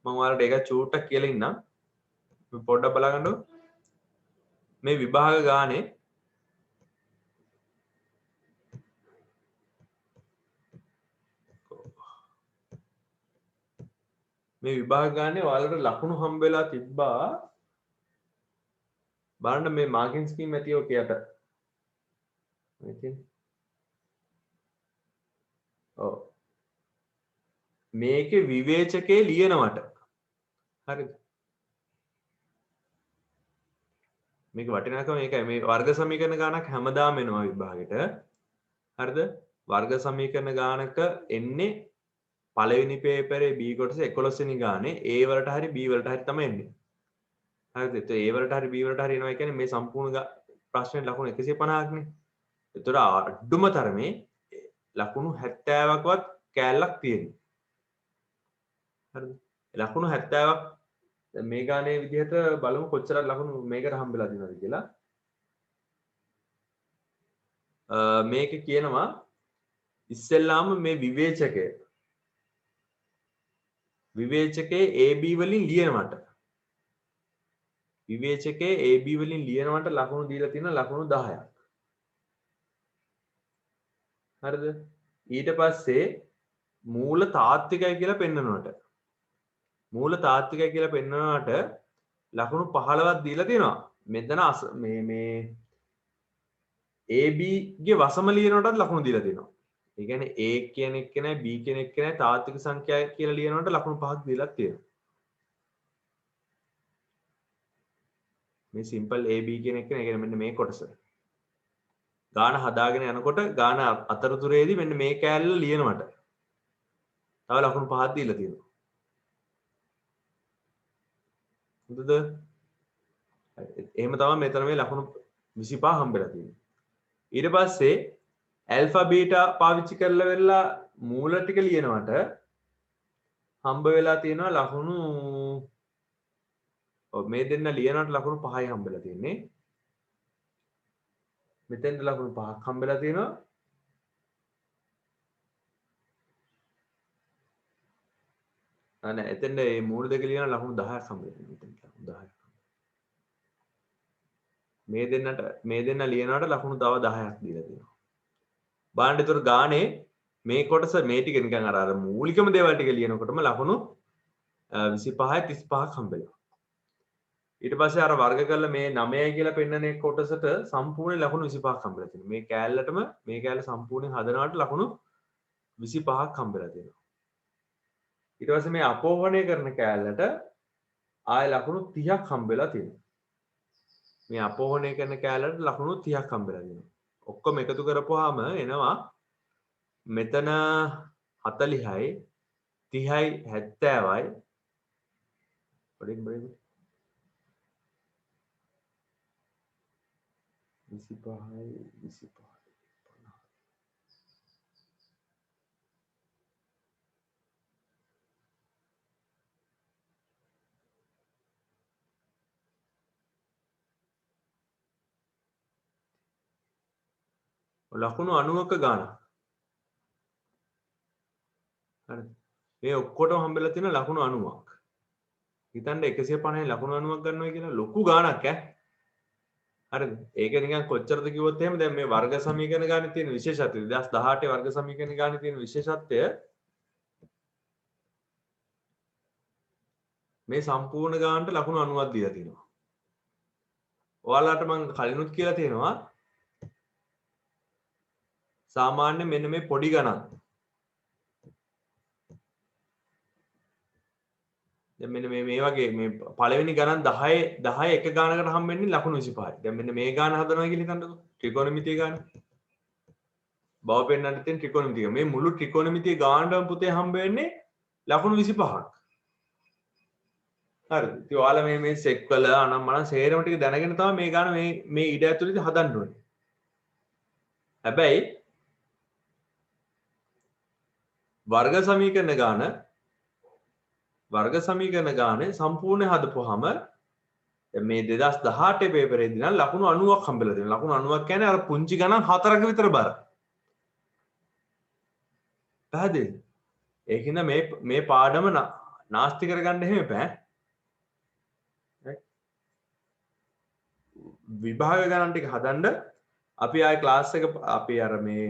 මම ඔයාලට ඒක චූට්ටක් කියලා ඉන්නම්. පොඩ්ඩක් බලගන්නකො. මේ විභාග ගානේ ඔයාලට ලකුණු හම්බ වෙලා තිබ්බා. බලන්න මේ මාකින් ස්කීම් ඇති ඔකයට. ඔව්. මේකේ විවේචකේ ලියනවට. හරිද? මේක වටිනාකම මේකයි. මේ වර්ග සමීකරණ ගානක් හැමදාම එනවා විභාගෙට. හරිද? වර්ග සමීකරණ ගානක එන්නේ පළවෙනි පේපරේ B කොටස 11 වෙනි ගානේ A වලට හරි B වලට හරි තමයි එන්නේ. හරිද? ඒත් A වලට හරි B වලට හරි එනවා කියන්නේ මේ සම්පූර්ණ ප්‍රශ්නේ ලකුණු 150ක්නේ. ඒතර අඩුම තරමේ ලකුණු 70ක්වත් කෑල්ලක් තියෙනවා. හරිද? ලකුණු 70ක් මේ ගානේ විදිහට බලමු කොච්චර ලකුණු මේකට හම්බෙලා තියෙනවද කියලා. මේක කියනවා ඉස්සෙල්ලාම මේ විවේචකයේ AB වලින් ලියනවට AB වලින් ලියනවට ලකුණු දීලා තියෙන ලකුණු 10ක්. හරිද? ඊට පස්සේ මූල තාත්විකයි කියලා පෙන්නනවට ලකුණු 15ක් දීලා තියෙනවා. මෙතන මේ AB ගේ වසම ලියනකොටත් ලකුණු දීලා තියෙනවා. ඒ කියන්නේ A කියන එක නෑ B කියන එක නෑ තාත්වික සංඛ්‍යා කියලා ලියනකොට ලකුණු පහක් දීලා තියෙනවා. මේ සිම්පල් AB කියන එක නේ මෙන්න මේ කොටස. ගාන හදාගෙන යනකොට ගාන අතරතුරේදී මෙන්න මේ කෑල්ල ලියනවට තව ලකුණු පහක් දීලා තියෙනවා. හොඳද? එහෙම තමයි මෙතන මේ ලකුණු 25 හම්බෙලා තියෙන්නේ. ඊට පස්සේ ඇල්ෆා බීටා පාවිච්චි කරලා වෙලා මූල ටික ලියනවට හම්බ වෙලා තියෙනවා ලකුණු මේ දෙන්න ලියනවට ලකුණු 5යි හම්බෙලා තියෙන්නේ. මෙතෙන්ට ලකුණු 5ක් හම්බෙලා තියෙනවා. අනේ එතෙන්ද මේ මූල දෙක ලියන ලකුණු 10ක් හම්බෙලා තියෙනවා. මෙතෙන්ට ලකුණු 10ක්. මේ දෙන්න ලියනවට ලකුණු තව 10ක් දීලා තියෙනවා. බලන්න ඒතර ගානේ මේ කොටස මේ ටික නිකන් අර මූලිකම දේවල් ටික ලියනකොටම ලකුණු 25යි 35ක් හම්බෙලා. ඊට පස්සේ අර වර්ග කරලා මේ 9යි කියලා පෙන්නන කොටසට සම්පූර්ණ ලකුණු 25ක් හම්බෙලා තියෙනවා. මේ කෑල්ලටම මේ කෑල්ල සම්පූර්ණයෙන් හදනවට ලකුණු 25ක් හම්බෙලා තියෙනවා. ඊට පස්සේ මේ අපෝහණය කරන කෑල්ලට ආය ලකුණු 30ක් හම්බෙලා තියෙනවා. මේ අපෝහණය කරන කෑල්ලට ලකුණු 30ක් හම්බෙලා තියෙනවා. ඔක්කොම එකතු කරපුවාම එනවා මෙතන 40යි 30යි 70යි පොඩි 25යි 25යි 50. ලකුණු 90ක ගානක්. හරිද? මේ ඔක්කොටම හම්බෙලා තියෙන ලකුණු 90ක්. හිතන්න 150 ලකුණු 90ක් ගන්නවා කියලා ලොකු ගානක් ඈ. හරිද? ඒක නිකන් කොච්චරද කිව්වොත් එහෙම දැන් මේ වර්ග සමීකරණ ගානේ තියෙන විශේෂත්වය 2018 වර්ග සමීකරණ ගානේ තියෙන විශේෂත්වය මේ සම්පූර්ණ ගානට ලකුණු 90ක් දීලා තියෙනවා. ඔයාලට මම කලිනුත් කියලා තියෙනවා සාමාන්‍ය මෙන්න මේ පොඩි ගණන් දැන් මෙන්න මේ වගේ මේ පළවෙනි ගණන් 10 එක ගානකට හම්බෙන්නේ ලකුණු 25යි. දැන් මෙන්න මේ ගාන හදනවා කියලා හිතන්නකෝ. ත්‍රිකෝණමිතිය ගාන. බව පෙන්නන්න තියෙන ත්‍රිකෝණමිතිය. මේ මුළු ත්‍රිකෝණමිතිය ගානටම පුතේ හම්බ වෙන්නේ ලකුණු 25ක්. හරිද? ඉතින් ඔයාලා මේ සෙක් වල අනම්මනම් සේරම ටික දැනගෙන තමයි මේ ගාන මේ ඉඩ ඇතුළේදී හදන්න ඕනේ. හැබැයි වර්ග සමීකරණ ගානේ සම්පූර්ණ හදපුවාම මේ 2018 පේපරේදී නම් ලකුණු 90ක් හම්බෙලා තියෙනවා. ලකුණු 90ක් කියන්නේ අර පුංචි ගණන් 4ක විතර බර. පැහැදිලිද? ඒකින්ද මේ පාඩම නාස්ති කරගන්න එහෙම එපා. විභාග ගණන් ටික හදන්න අපි ආයේ ක්ලාස් එක අපි අර මේ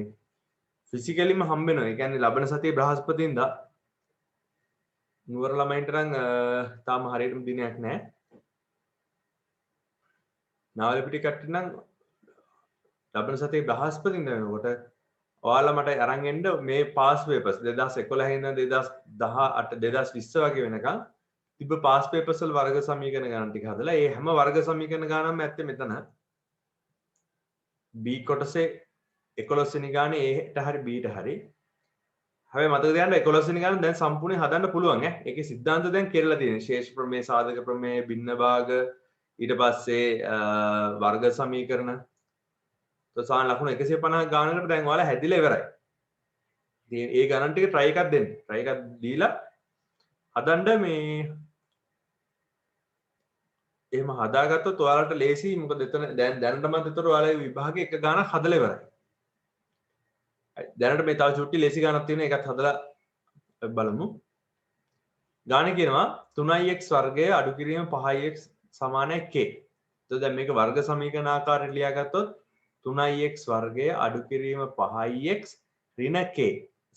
ෆිසිකලිම හම්බ වෙනවා. ඒ කියන්නේ ලබන සතියේ බ්‍රහස්පතින්දා නුවර ළමයින්ට නම් තාම හරියටම දිනයක් නැහැ. නාවලපිටිය කට්ටිය නම් ලබන සතියේ බ්‍රහස්පතින්දා වෙනකොට ඔයාලා මට අරන් එන්න මේ පාස් පේපර්ස් 2011 ඉඳන් 2018 2020 වගේ වෙනකන් තිබ්බ පාස් පේපර්ස් වල වර්ග සමීකරණ ගණන් ටික හදලා ඒ හැම වර්ග සමීකරණ ගණන්ම ඇත්තේ මෙතන B කොටසේ 11 වෙනි ගානේ Aට හරි Bට හරි. හැබැයි මතක තියාගන්න 11 වෙනි ගාන දැන් සම්පූර්ණයෙන් හදන්න පුළුවන් ඈ. ඒකේ સિદ્ધාන්ත දැන් කෙරලා තියෙනවා. ශේෂ ප්‍රමේය, සාධක ප්‍රමේය, භින්න භාග, ඊට පස්සේ වර්ග සමීකරණ. සාමාන්‍ය ලකුණු 150 ගානකට දැන් ඔයාලා හැදිලා ඉවරයි. ඉතින් ඒ ගණන් ටික try එකක් දෙන්න. try එකක් දීලා හදන්න මේ එහෙම හදාගත්තොත් ඔයාලට ලේසි. මොකද එතන දැනටමත් ඒතර ඔයාලගේ විභාගේ එක ගානක් හදලා ඉවරයි. දැනට මේ තව චුට්ටි ලේසි ගානක් තියෙනවා. ඒකත් හදලා බලමු. ගාන කියනවා 3x වර්ගය අඩු කිරීම 5x සමානයි k. එතකොට දැන් මේක වර්ග සමීකරණ ආකාරයට ලියාගත්තොත් 3x වර්ගය අඩු කිරීම 5x ඍණ k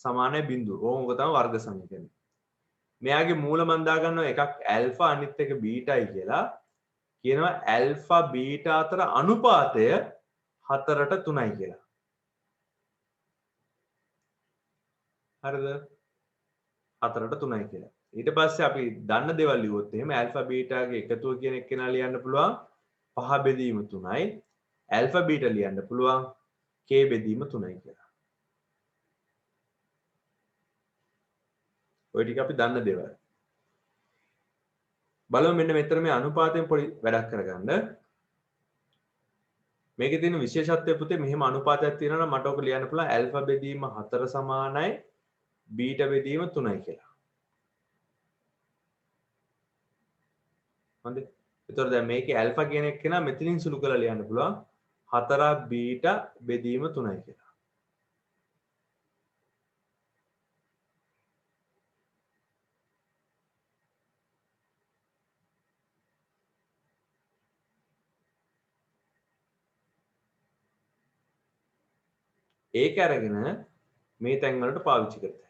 සමානයි බිඳුව. ඕක තමයි වර්ග සමීකරණය. මෙයාගේ මූල මන් දා ගන්නවා එකක් ඇල්ෆා අනිත් එක බීටායි කියලා. කියනවා ඇල්ෆා බීටා අතර අනුපාතය 4ට 3යි කියලා. හරිද? 4ට 3යි කියලා. ඊට පස්සේ අපි දන්න දේවල් ලියුවොත් එහෙම ඇල්ෆා බීටාගේ එකතුව කියන එක්කෙනා ලියන්න පුළුවන් 5 බෙදීම 3යි. ඇල්ෆා බීටා ලියන්න පුළුවන් k බෙදීම 3යි කියලා. ඔය ටික අපි දන්න දේවල්. බලමු මෙන්න මෙතන මේ අනුපාතයෙන් පොඩි වැඩක් කරගන්න. මේකේ තියෙන විශේෂත්වය පුතේ මෙහෙම අනුපාතයක් තියෙනවා නම් මට ඔක ලියන්න පුළුවන් ඇල්ෆා බෙදීම 4 සමානයි බීටා බෙදීම 3යි කියලා. හරිද? ඒතකොට දැන් මේකේ ඇල්ෆා කියන එක්කෙනා මෙතනින් සුළු කරලා ලියන්න පුළුවන් 4 බීටා බෙදීම 3යි කියලා. ඒක අරගෙන මේ තැන් වලට පාවිච්චි කරත හැකියි.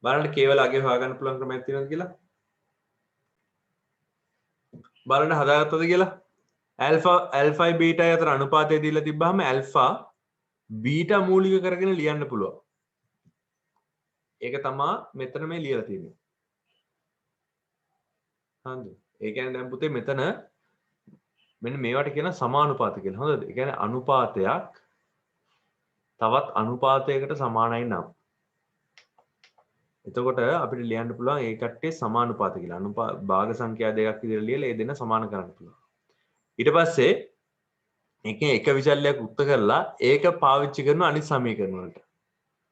බලන්න කේවල අගේ හොයාගන්න පුළුවන් ක්‍රමයක් තියෙනවද කියලා? බලන්න හදාගත්තද කියලා? ඇල්ෆායි බීටායි අතර අනුපාතය දීලා තිබ්බහම ඇල්ෆා බීටා මූලික කරගෙන ලියන්න පුළුවන්. ඒක තමයි මෙතන මේ ලියලා තියෙන්නේ. හරිද? ඒ කියන්නේ දැන් පුතේ මෙතන මෙන්න මේවට කියන සමානුපාත කියලා. හොඳද? ඒ කියන්නේ අනුපාතයක් තවත් අනුපාතයකට සමානයි නම්. එතකොට අපිට ලියන්න පුළුවන් ඒ කට්ටිය සමානුපාත කියලා. භාග සංඛ්‍යා දෙකක් විදිහට ලියලා ඒ දෙන්න සමාන කරන්න පුළුවන්. ඊට පස්සේ එකේ එක විචල්‍යයක් උත්ත කරලා ඒක පාවිච්චි කරන අනිත් සමීකරණ වලට.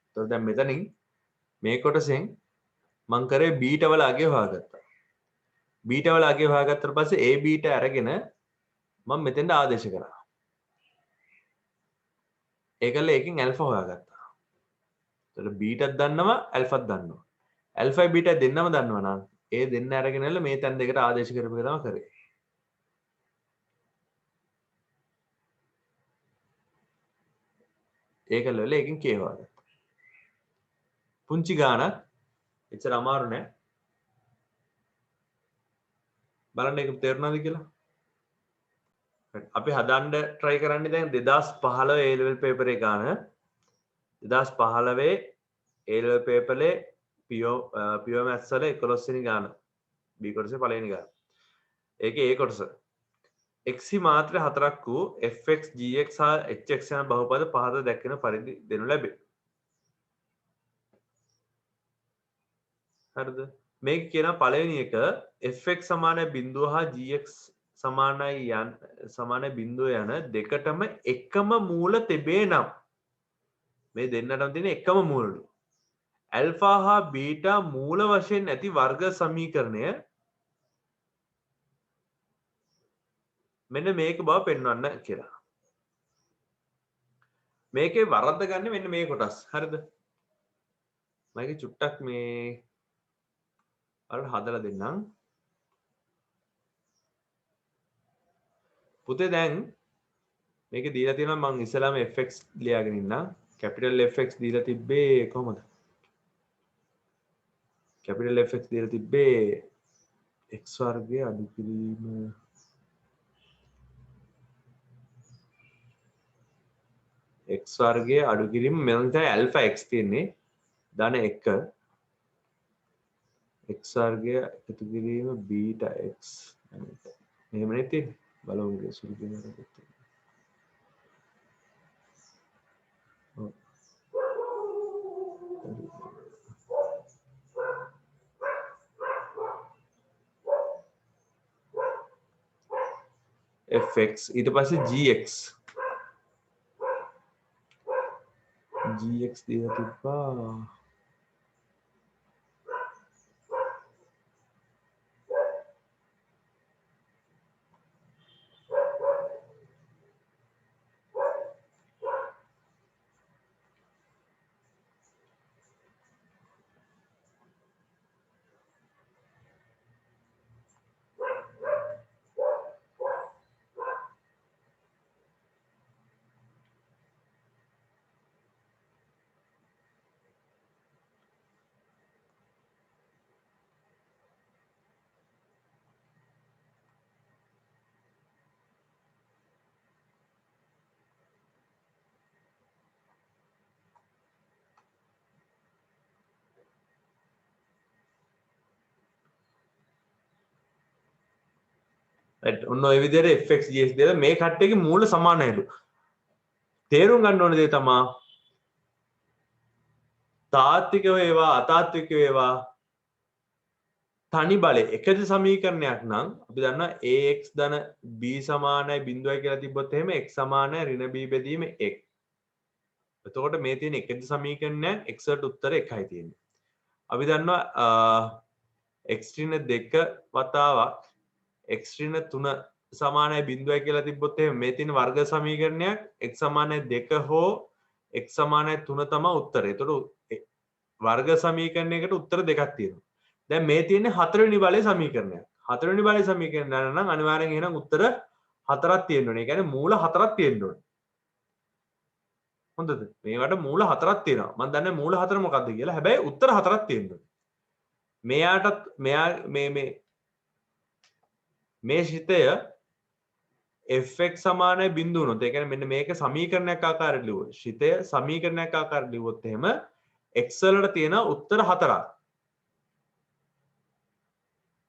එතකොට දැන් මෙතනින් මේ කොටසෙන් මං කරේ බීටා වල අගය හොයාගත්තා. බීටා වල අගය හොයාගත්තට පස්සේ a බීටා අරගෙන මම මෙතෙන්ට ආදේශ කරා. ඒකල එකකින් ඇල්ෆා හොයාගත්තා. එතකොට බීටාත් දන්නවා ඇල්ෆාත් දන්නවා. ඇල්ෆායි බීටා දෙන්නම දන්නවා නම් ඒ දෙන්න අරගෙනල මේ තැන් දෙකට ආදේශ කරපු එක තමයි කරේ. ඒකල වල එකකින් k හොයාගත්තා. පුංචි ගානක් එච්චර අමාරු නෑ. බලන්න ඒක තේරුණාද කියලා? අපි හදන්න try කරන්නේ දැන් 2015 A level paper එක ගන්න 2015 A level paper ලේ PO maths වල 11 වෙනි ගාන B කොටසේ පළවෙනි ගාන. ඒකේ A කොටස x මාත්‍ර හතරක් වූ fx gx හා hx යන බහුපද පහත දැක්වෙන පරිදි දෙනු ලැබේ. හරිද? මේක කියන පළවෙනි එක fx සමානයි 0 හා gx සමානයි බිඳුව යන දෙකටම එකම මූල තිබේ නම් මේ දෙන්නටම තියෙන එකම මූලලු ඇල්ෆා හා බීටා මූල වශයෙන් ඇති වර්ග සමීකරණය මෙන්න මේක බව පෙන්වන්න කියලා. මේකේ වරද්ද ගන්න මෙන්න මේ කොටස්. හරිද? මම චුට්ටක් මේ අර හදලා දෙන්නම්. පුතේ දැන් මේක දීලා තියෙනවා මම ඉස්සලාම fx ලියාගෙන ඉන්නම්. කැපිටල් fx දීලා තිබ්බේ කොහමද? කැපිටල් fx දීලා තිබ්බේ x වර්ගය අඩු කිරීම x වර්ගය අඩු කිරීම මෙතන තමයි alpha x තියෙන්නේ ධන 1 x වර්ගය එකතු කිරීම beta x එහෙමනේ තියෙන්නේ බලමු සුළු දෙනවා fx ඊට පස්සේ gx දීලා තිබ්බා right ඔන්න ඔය විදිහට fx gs දෙලා මේ කට්ටියගේ මූල සමානයිලු තේරුම් ගන්න ඕන දේ තමයි තාත්වික වේවා අතාත්වික වේවා තනි බලය එකද සමීකරණයක් නම් අපි දන්නවා ax ධන b සමානයි 0යි කියලා තිබ්බොත් එහෙම x සමානයි ඍණ b බෙදීම 1. එතකොට මේ තියෙන එකද සමීකරණයක් x වලට උත්තර 1යි තියෙන්නේ. අපි දන්නවා x ඍණ 2 වතාවක් x ඍණ 3 සමානයි 0යි කියලා තිබ්බොත් එහෙම මේ තියෙන වර්ග සමීකරණයක් x සමානයි 2 හෝ x සමානයි 3 තමයි උත්තරය. එතකොට වර්ග සමීකරණයකට උත්තර දෙකක් තියෙනවා. දැන් මේ තියෙන්නේ හතරවෙනි බලයේ සමීකරණයක්. හතරවෙනි බලයේ සමීකරණය ගන්න නම් අනිවාර්යෙන් එහෙනම් උත්තර හතරක් තියෙන්න ඕනේ. ඒ කියන්නේ මූල හතරක් තියෙන්න ඕනේ. හොඳද? මේවට මූල හතරක් තියෙනවා. මම දන්නේ මූල හතර මොකක්ද කියලා. හැබැයි උත්තර හතරක් තියෙන්න ඕනේ. මෙයාටත් මෙයා මේ ශිතය fx සමානයි බිඳුව වුණොත් ඒ කියන්නේ මෙන්න මේක සමීකරණයක් ආකාරයට ලියුවොත් ශිතය සමීකරණයක් ආකාරයට ලියුවොත් එහෙම x වලට තියෙන උත්තර හතරක්.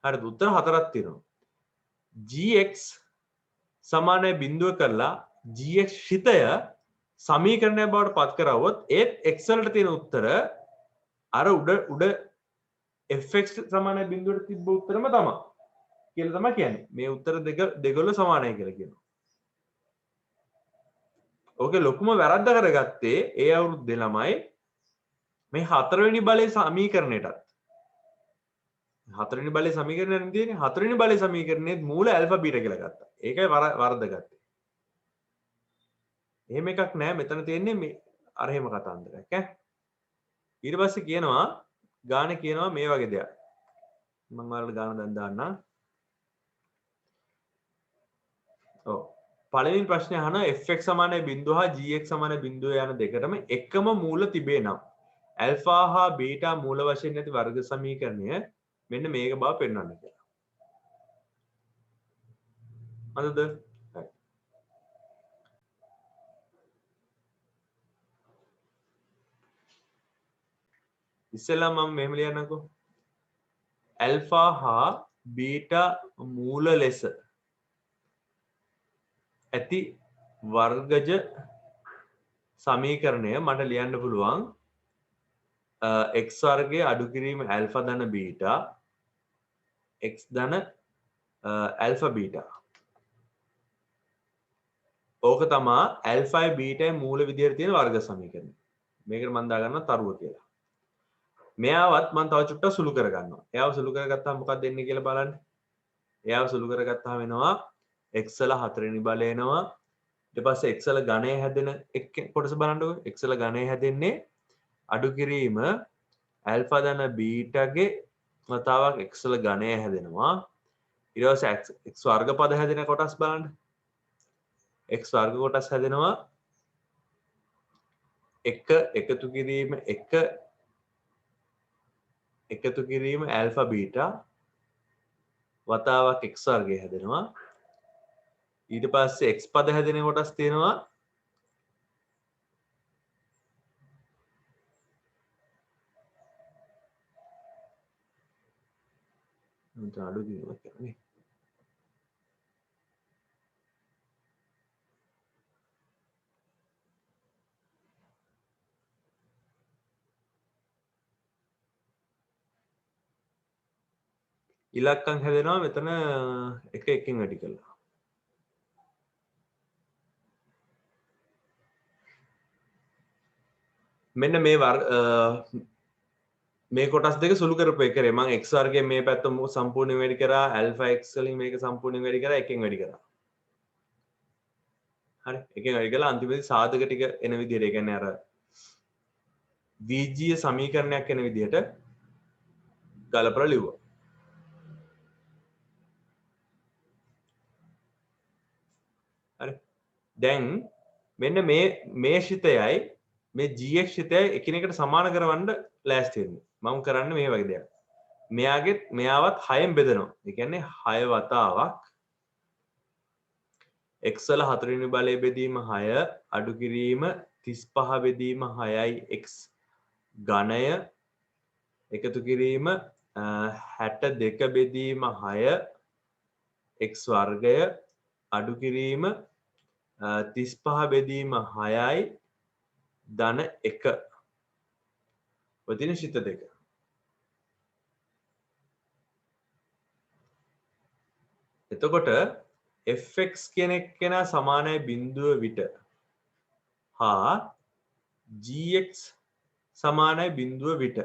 හරිද? උත්තර හතරක් තියෙනවා. gx සමානයි බිඳුව කරලා gx ශිතය සමීකරණයක් බවට පත් කරවුවොත් ඒත් x වලට තියෙන උත්තර අර උඩ fx සමානයි බිඳුවට තිබ්බ උත්තරම තමයි කියලා තමයි කියන්නේ. මේ උත්තර දෙකවල සමානයි කියලා කියනවා. ඕකේ ලොකුම වැරද්ද කරගත්තේ ඒ අවුරුද්දේ ළමයි මේ හතරවෙනි බලයේ සමීකරණයටත් හතරවෙනි බලයේ සමීකරණයක් තියෙන්නේ හතරවෙනි බලයේ සමීකරණයේ මූල ඇල්ෆා බීටා කියලා ගත්තා. ඒකයි වරද ගත්තේ. එහෙම එකක් නෑ මෙතන තියෙන්නේ මේ අර එහෙම කතාන්දරයක් ඈ. ඊට පස්සේ කියනවා ගාන කියනවා මේ වගේ දෙයක්. මම ඔයාලට ගාන දැන් දාන්නම්. ඔව්. පළවෙනි ප්‍රශ්නේ අහනවා fx සමානයි 0 හා gx සමානයි 0 යන දෙකටම එකම මූල තිබේ නම් ඇල්ෆා හා බීටා මූල වශයෙන් නැති වර්ග සමීකරණය මෙන්න මේක බව පෙන්වන්න කියලා. හරිද? ඉස්සෙල්ලා මම මෙහෙම ලියන්නකෝ. ඇල්ෆා හා බීටා මූල ලෙස ඇති වර්ගජ සමීකරණය මට ලියන්න පුළුවන් x වර්ගයේ අඩු කිරීම ඇල්ෆා ධන බීටා x ධන ඇල්ෆා බීටා. ඕක තමයි ඇල්ෆායි බීටායි මූල විදියට තියෙන වර්ග සමීකරණය. මේකට මම දාගන්නවා තරුව කියලා. මෙයාවත් මම තව චුට්ටක් සුළු කරගන්නවා. එයාව සුළු කරගත්තාම මොකක්ද වෙන්නේ කියලා බලන්න. එයාව සුළු කරගත්තාම වෙනවා x වල හතරවෙනි බලය එනවා. ඊට පස්සේ x වල ඝනය හැදෙන කොටස බලන්නකෝ. x වල ඝනය හැදෙන්නේ අඩු කිරීම ඇල්ෆා ධන බීටාගේ වතාවක් x වල ඝනය හැදෙනවා. ඊට පස්සේ x වර්ග පද හැදෙන කොටස් බලන්න. x වර්ග කොටස් හැදෙනවා 1 එකතු කිරීම 1 එකතු කිරීම ඇල්ෆා බීටා වතාවක් x වර්ගය හැදෙනවා. ඊට පස්සේ x පද හැදෙන කොටස් තියෙනවා අඩු කිරීමක් කියන්නේ ඉලක්කම් හැදෙනවා මෙතන එක එකකින් වැඩි කරලා. මෙන්න මේ කොටස් දෙක සුළු කරපු එකේ මම x වර්ගයේ මේ පැත්ත සම්පූර්ණයෙන් වැඩි කරා alpha x වලින් මේක සම්පූර්ණයෙන් වැඩි කරා එකෙන් වැඩි කරා. හරි එකෙන් වැඩි කළා අන්තිමේදී සාධක ටික එන විදිහට ඒ කියන්නේ අර වීජීය සමීකරණයක් එන විදිහට ගලපලා ලිව්වා. හරි දැන් මෙන්න මේ ශිතයයි මේ gx ශිතයයි එකිනෙකට සමාන කරවන්න ලෑස්ති වෙන්නේ. මම කරන්නේ මේ වගේ දෙයක්. මෙයාවත් 6න් බෙදනවා. ඒ කියන්නේ 6 වතාවක් x වල හතරවෙනි බලය බෙදීම 6 අඩු කිරීම 35 බෙදීම 6යි x ඝනය එකතු කිරීම 62 බෙදීම 6 x වර්ගය අඩු කිරීම 35 බෙදීම 6යි ධන 1 ඔය තියෙන ශිත දෙක. එතකොට fx කියන එක්කෙනා සමානයි බිඳුව විට හා gx සමානයි බිඳුව විට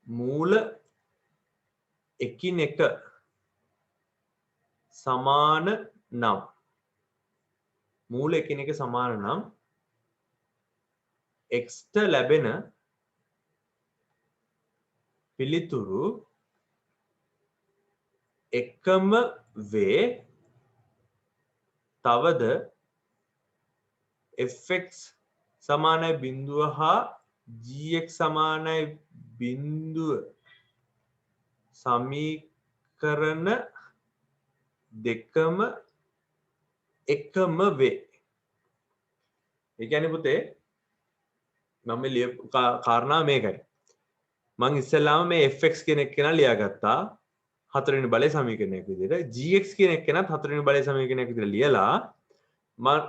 මූල එකිනෙක සමාන නම් මූල එකිනෙක සමාන නම් x ට ලැබෙන පිළිතුරු එකම වේ තවද fx සමානයි බිඳුව හා gx සමානයි බිඳුව සමීකරණ දෙකම එකම වේ. ඒ කියන්නේ පුතේ මම ලියපු කාරණා මේකයි. මම ඉස්සෙල්ලාම මේ fx කියන එක්කෙනා ලියාගත්තා හතරවෙනි බලය සමීකරණයක් විදිහට. gx කියන එක්කෙනාත් හතරවෙනි බලය සමීකරණයක් විදිහට ලියලා මම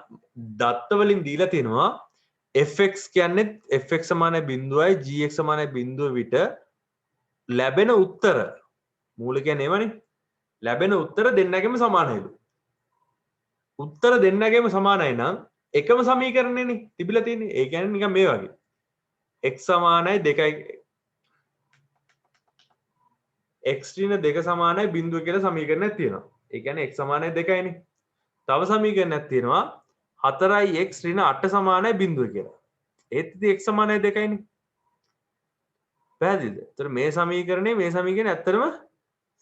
දත්ත වලින් දීලා තිනවා fx කියන්නේ fx සමානයි බිඳුවයි gx සමානයි බිඳුව විට ලැබෙන උත්තර මූල කියන්නේ ඒවනේ ලැබෙන උත්තර දෙන්නගෙම සමානයිලු. උත්තර දෙන්නගෙම සමානයි නම් එකම සමීකරණයනේ තිබිලා තියෙන්නේ. ඒ කියන්නේ නිකන් මේ වගේ. x සමානයි 2යි x ඍණ 2 සමානයි බිඳුව කියලා සමීකරණයක් තියෙනවා. ඒ කියන්නේ x සමානයි 2යිනේ. තව සමීකරණයක් තියෙනවා 4යි x ඍණ 8 සමානයි බිඳුව කියලා. ඒත් ඉතින් x සමානයි 2යිනේ. පැහැදිලිද? ඒතර මේ සමීකරණය මේ සමීකරණය ඇත්තටම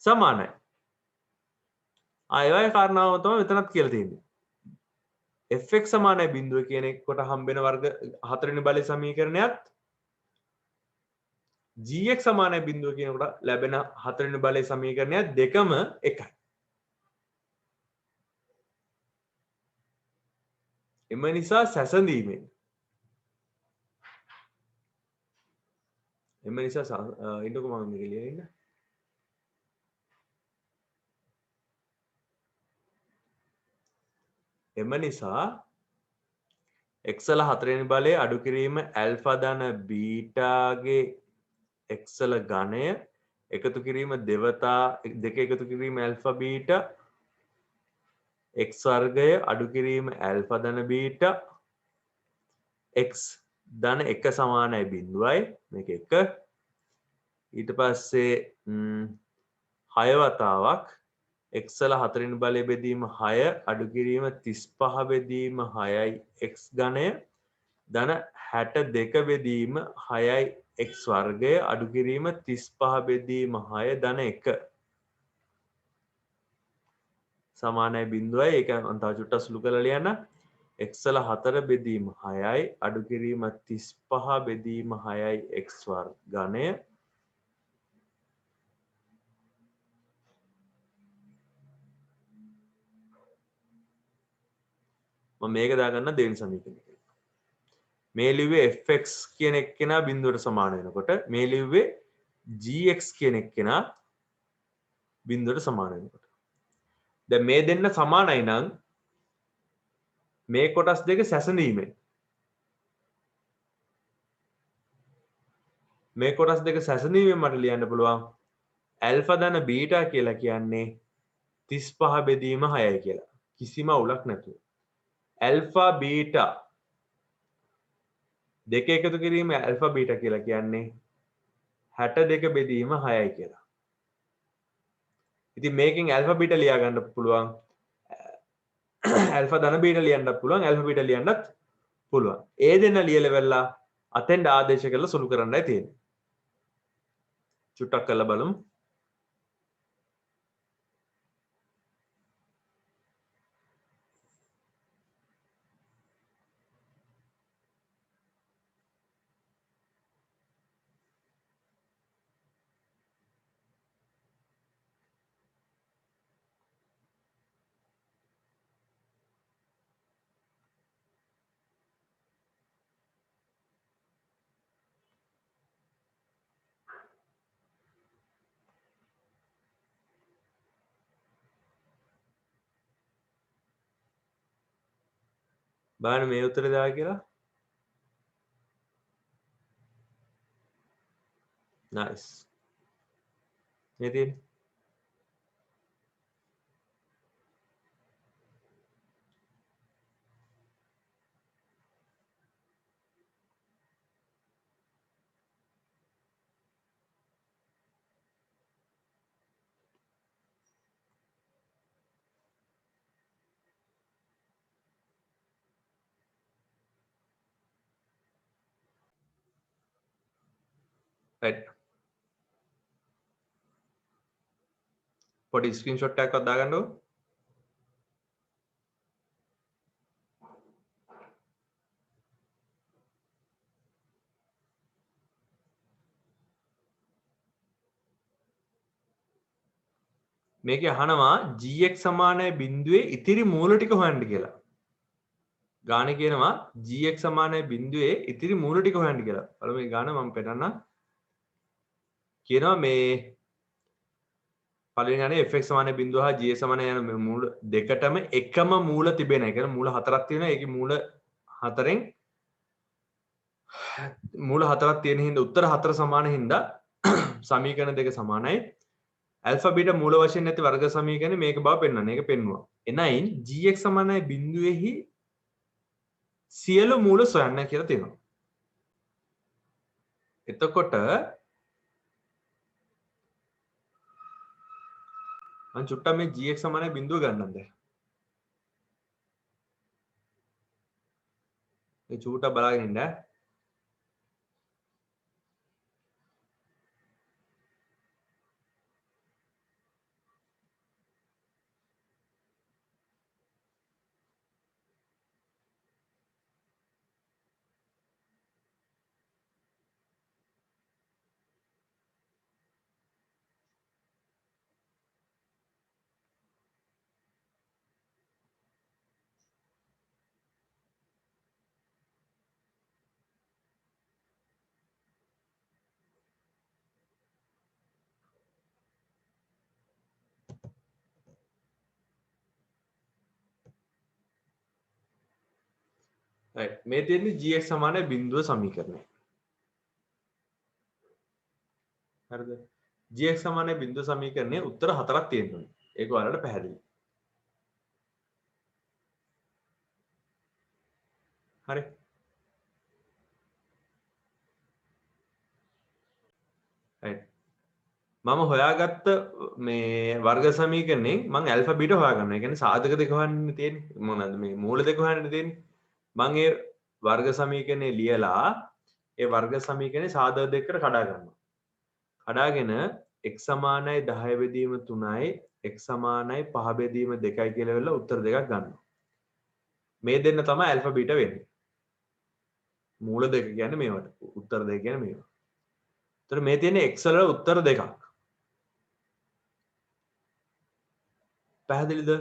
සමානයි. ආයෙ කාරණාව තමයි මෙතනත් කියලා තියෙන්නේ. fx සමානයි බිඳුව කියන එකට හම්බෙන වර්ග හතරවෙනි බලයේ සමීකරණයත් gx සමානයි බිඳුව කියනකොට ලැබෙන හතරවෙනි බලයේ සමීකරණයත් දෙකම එකයි. එම නිසා සැසඳීමෙන් ඉන්නකො මම මේක ලියලා ඉන්න. එම නිසා x වල හතරවෙනි බලය අඩු කිරීම ඇල්ෆා ධන බීටාගේ x වල ඝනය එකතු කිරීම දෙවතා දෙක එකතු කිරීම ඇල්ෆා බීටා x වර්ගය අඩු කිරීම ඇල්ෆා ධන බීටා x ධන 1 සමානයි බිඳුවයි මේක 1 ඊට පස්සේ 6 වතාවක් x වල හතරවෙනි බලය බෙදීම 6 අඩු කිරීම 35 බෙදීම 6යි x ඝනය ධන 62 බෙදීම 6යි x වර්ගය අඩු කිරීම 35 බෙදීම 6 ධන 1 සමානයි බිඳුවයි. ඒක මම තව චුට්ටක් සුළු කරලා ලියන්න. x වල 4 බෙදීම 6යි අඩු කිරීම 35 බෙදීම 6යි x වර්ග ඝනය මම මේක දාගන්න දෙවෙනි සමීකරණය. මේ ලිව්වේ fx කියන එක්කෙනා බිඳුවට සමාන වෙනකොට මේ ලිව්වේ gx කියන එක්කෙනා බිඳුවට සමාන වෙනකොට. දැන් මේ දෙන්න සමානයි නම් මේ කොටස් දෙක සැසඳීමෙන් මේ කොටස් දෙක සැසඳීමෙන් මට ලියන්න පුළුවන් ඇල්ෆා ධන බීටා කියලා කියන්නේ 35 බෙදීම 6යි කියලා. කිසිම අවුලක් නැතුව. ඇල්ෆා බීටා දෙක එකතු කිරීම ඇල්ෆා බීටා කියලා කියන්නේ 62 බෙදීම 6යි කියලා. ඉතින් මේකෙන් ඇල්ෆා බීටා ලියා ගන්න පුළුවන්. ඇල්ෆා ධන බීටා ලියන්නත් පුළුවන් ඇල්ෆා බීටා ලියන්නත් පුළුවන්. ඒ දෙන්න ලියලා වෙලා අතෙන්ට ආදේශ කරලා සුළු කරන්නයි තියෙන්නේ. චුට්ටක් කරලා බලමු. බලන්න මේ උත්තරේ දාලා කියලා. nice. මේ තියෙන්නේ right. පොඩි ස්ක්‍රීන්ෂොට් එකක් දාගන්නකෝ. මේක අහනවා gx සමානයි බිඳුවේ ඉතිරි මූල ටික හොයන්න කියලා. ගානේ කියනවා gx සමානයි බිඳුවේ ඉතිරි මූල ටික හොයන්න කියලා. බලමු මේ ගාන මම පෙන්නන්න. කියනවා මේ පළවෙනි ගානේ fx සමානයි බිඳුව හා gx සමානයි යන මේ මූල දෙකටම එකම මූල තිබෙන. ඒ කියන්නේ මූල හතරක් තියෙනවා. ඒකේ මූල හතරෙන් මූල හතරක් තියෙන හින්දා උත්තර හතර සමාන හින්දා සමීකරණ දෙක සමානයි. ඇල්ෆා බීටා මූල වශයෙන් නැති වර්ග සමීකරණය මේක බව පෙන්වන්නේ. ඒක පෙන්වුවා. එනයින් gx සමානයි බිඳුවේහි සියලු මූල සොයන්න කියලා තියෙනවා. එතකොට මම චුට්ටක් මේ gx සමානයි බිඳුව ගන්නම්ද? මේ චුට්ටක් බලාගෙන ඉන්න. right. මේ තියෙන්නේ gx සමානයි බිඳුව සමීකරණය. හරිද? gx සමානයි බිඳුව සමීකරණයේ උත්තර හතරක් තියෙනවා. ඒක ඔයාලට පැහැදිලි. හරි. right. මම හොයාගත්ත මේ වර්ග සමීකරණයෙන් මම ඇල්ෆා බීටා හොයාගන්නවා. ඒ කියන්නේ සාධක දෙක හොයන්න තියෙන්නේ. මොනවාද මේ මූල දෙක හොයන්න තියෙන්නේ. මම ඒ වර්ග සමීකරණේ ලියලා ඒ වර්ග සමීකරණේ සාධක දෙකකට කඩා ගන්නවා. කඩාගෙන x සමානයි 10 බෙදීම 3යි x සමානයි 5 බෙදීම 2යි කියලා වෙලා උත්තර දෙකක් ගන්නවා. මේ දෙන්න තමයි ඇල්ෆා බීටා වෙන්නේ. මූල දෙක කියන්නේ මේවට. උත්තර දෙක කියන්නේ මේවා. ඒතර මේ තියෙන්නේ x වල උත්තර දෙකක්. පැහැදිලිද?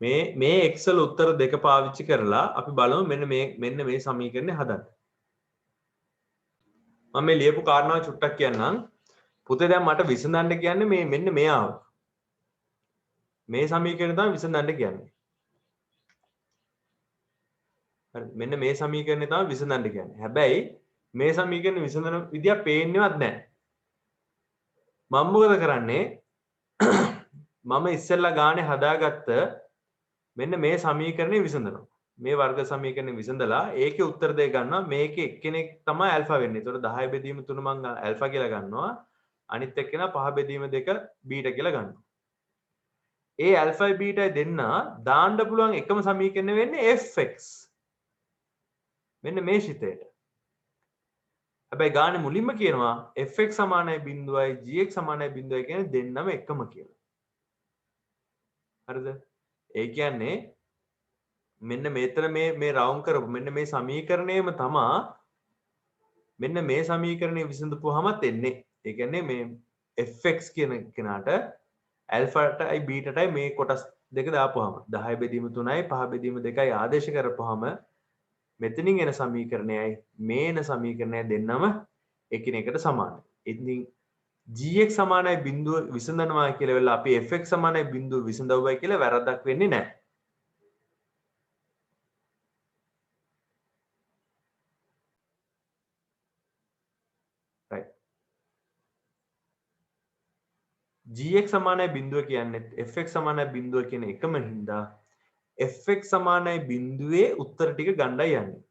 මේ x වල උත්තර දෙක පාවිච්චි කරලා අපි බලමු මෙන්න මේ සමීකරණය හදන්න. මම මේ ලියපු කාරණාව චුට්ටක් කියන්නම්. පුතේ දැන් මට විසඳන්න කියන්නේ මෙන්න මෙයාව. මේ සමීකරණය තමයි විසඳන්න කියන්නේ. හරි මෙන්න මේ සමීකරණය තමයි විසඳන්න කියන්නේ. හැබැයි මේ සමීකරණය විසඳන විදිය පේන්නේවත් නැහැ. මම මොකද කරන්නේ? මම ඉස්සෙල්ලා ගානේ හදාගත්ත මෙන්න මේ සමීකරණය විසඳනවා. මේ වර්ග සමීකරණය විසඳලා ඒකේ උත්තර දෙක ගන්නවා. මේකේ එක්කෙනෙක් තමයි ඇල්ෆා වෙන්නේ. ඒතකොට 10 බෙදීම 3 මම ඇල්ෆා කියලා ගන්නවා. අනිත් එක්කෙනා 5 බෙදීම 2 බීටා කියලා ගන්නවා. ඒ ඇල්ෆායි බීටායි දෙන්න දාන්න පුළුවන් එකම සමීකරණය වෙන්නේ fx. මෙන්න මේ ශිතේට. හැබැයි ගානේ මුලින්ම කියනවා fx සමානයි බිඳුවයි gx සමානයි බිඳුවයි කියන්නේ දෙන්නම එකම කියලා. හරිද? ඒ කියන්නේ මෙන්න මෙතන මේ රවුන්ඩ් කරපු මෙන්න මේ සමීකරණයම තමා මෙන්න මේ සමීකරණය විසඳපුවාමත් එන්නේ. ඒ කියන්නේ මේ fx කියන කෙනාට ඇල්ෆාටයි බීටාටයි මේ කොටස් දෙක දාපුවාම 10 බෙදීම 3යි 5 බෙදීම 2යි ආදේශ කරපුවාම මෙතනින් එන සමීකරණයයි මේ එන සමීකරණය දෙන්නම එකිනෙකට සමානයි. ඉතින් gx සමානයි බිඳුව විසඳනවා කියලා වෙලා අපි fx සමානයි බිඳුව විසඳවුවයි කියලා වැරද්දක් වෙන්නේ නැහැ. gx සමානයි බිඳුව කියන්නේ fx සමානයි බිඳුව කියන එකම හින්දා fx සමානයි බිඳුවේ උත්තර ටික ගණ්ඩායි යන්නේ.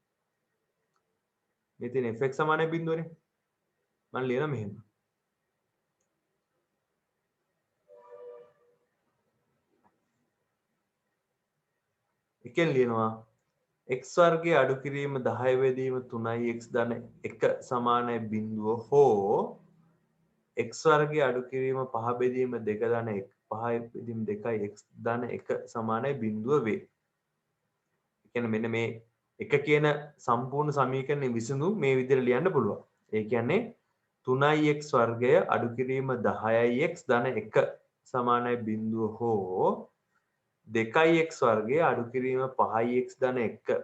මේ තියෙන fx සමානයි බිඳුවනේ. මම ලියනවා මෙහෙම. එකෙන් ලියනවා x වර්ගයේ අඩු කිරීම 10 බෙදීම 3යි x ධන 1 සමානයි බිඳුව හෝ x වර්ගයේ අඩු කිරීම 5 බෙදීම 2 ධන 1 5 බෙදීම 2යි x ධන 1 සමානයි බිඳුව වේ. ඒ කියන්නේ මෙන්න මේ එක කියන සම්පූර්ණ සමීකරණය විසඳුම් මේ විදිහට ලියන්න පුළුවන්. ඒ කියන්නේ 3x වර්ගය අඩු කිරීම 10x ධන 1 සමානයි බිඳුව හෝ 2x වර්ගය අඩු කිරීම 5x ධන 1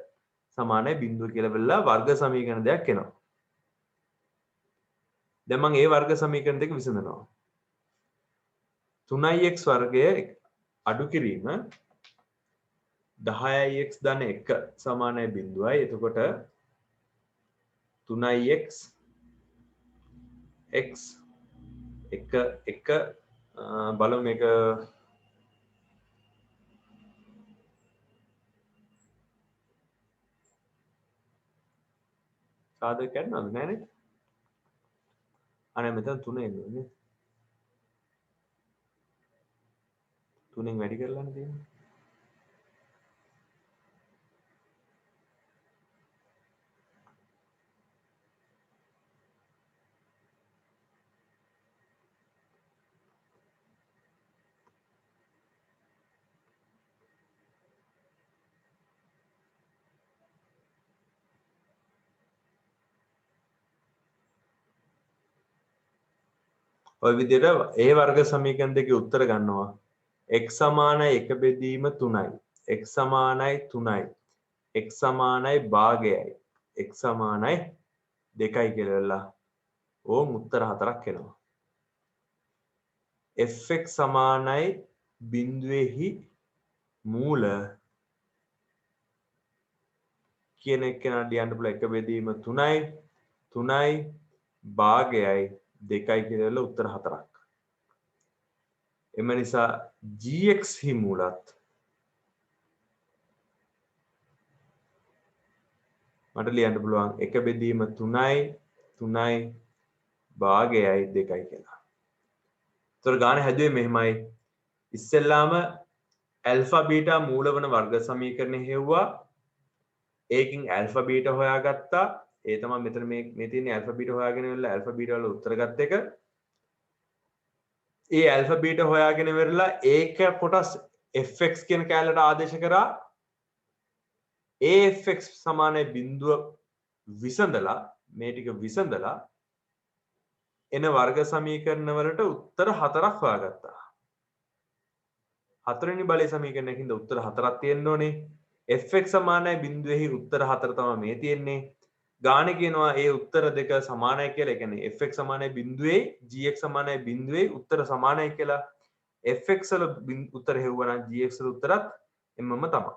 සමානයි බිඳුව කියලා වෙලා වර්ග සමීකරණ දෙකක් එනවා. දැන් මම ඒ වර්ග සමීකරණ දෙක විසඳනවා. 3x වර්ගය අඩු කිරීම 10x ධන 1 සමානයි බිඳුවයි. එතකොට 3x x 1 1 බලමු මේක සාධක කරනවද නෑනේ. අනේ මෙතන 3 එන්නේ. 3න් වැඩි කරලානේ තියෙන්නේ. ඔය විදිහට ඒ වර්ග සමීකරණ දෙකේ උත්තර ගන්නවා. x සමානයි 1 බෙදීම 3යි. x සමානයි 3යි. x සමානයි භාගයයි. x සමානයි 2යි කියලා වෙලා ඕම් උත්තර 4ක් එනවා. fx සමානයි බිඳුවේහි මූල කියන එක නඩ ලියන්න පුළුවන් 1 බෙදීම 3යි 3යි භාගයයි 2යි කියලා උත්තර 4ක්. එම නිසා gx හි මූලත් මට ලියන්න පුළුවන් 1 බෙදීම 3යි 3යි භාගයයි 2යි කියලා. ඒතර ගාන හැදුවේ මෙහෙමයි. ඉස්සෙල්ලාම ඇල්ෆා බීටා මූල වන වර්ග සමීකරණය හෙව්වා. ඒකින් ඇල්ෆා බීටා හොයාගත්තා. ඒ තමයි මෙතන මේ තියෙන්නේ ඇල්ෆා බීටා හොයාගෙන ඉවරලා ඇල්ෆා බීටා වල උත්තර ගත්ත එක. ඒ ඇල්ෆා බීටා හොයාගෙන ඉවරලා ඒක කොටස් fx කියන කැලලට ආදේශ කරා. afx සමානයි බිඳුව විසඳලා මේ ටික විසඳලා එන වර්ග සමීකරණ වලට උත්තර 4ක් හොයාගත්තා. හතරවෙනි බලයේ සමීකරණයකින්ද උත්තර 4ක් තියෙන්න ඕනේ. fx සමානයි බිඳුවේහි උත්තර 4 තමයි මේ තියෙන්නේ. ගානේ කියනවා ඒ උත්තර දෙක සමානයි කියලා. ඒ කියන්නේ fx සමානයි බිඳුවේ gx සමානයි බිඳුවේ උත්තර සමානයි කියලා. fx වල උත්තර හෙව්වනම් gx වල උත්තරත් එමම තමයි.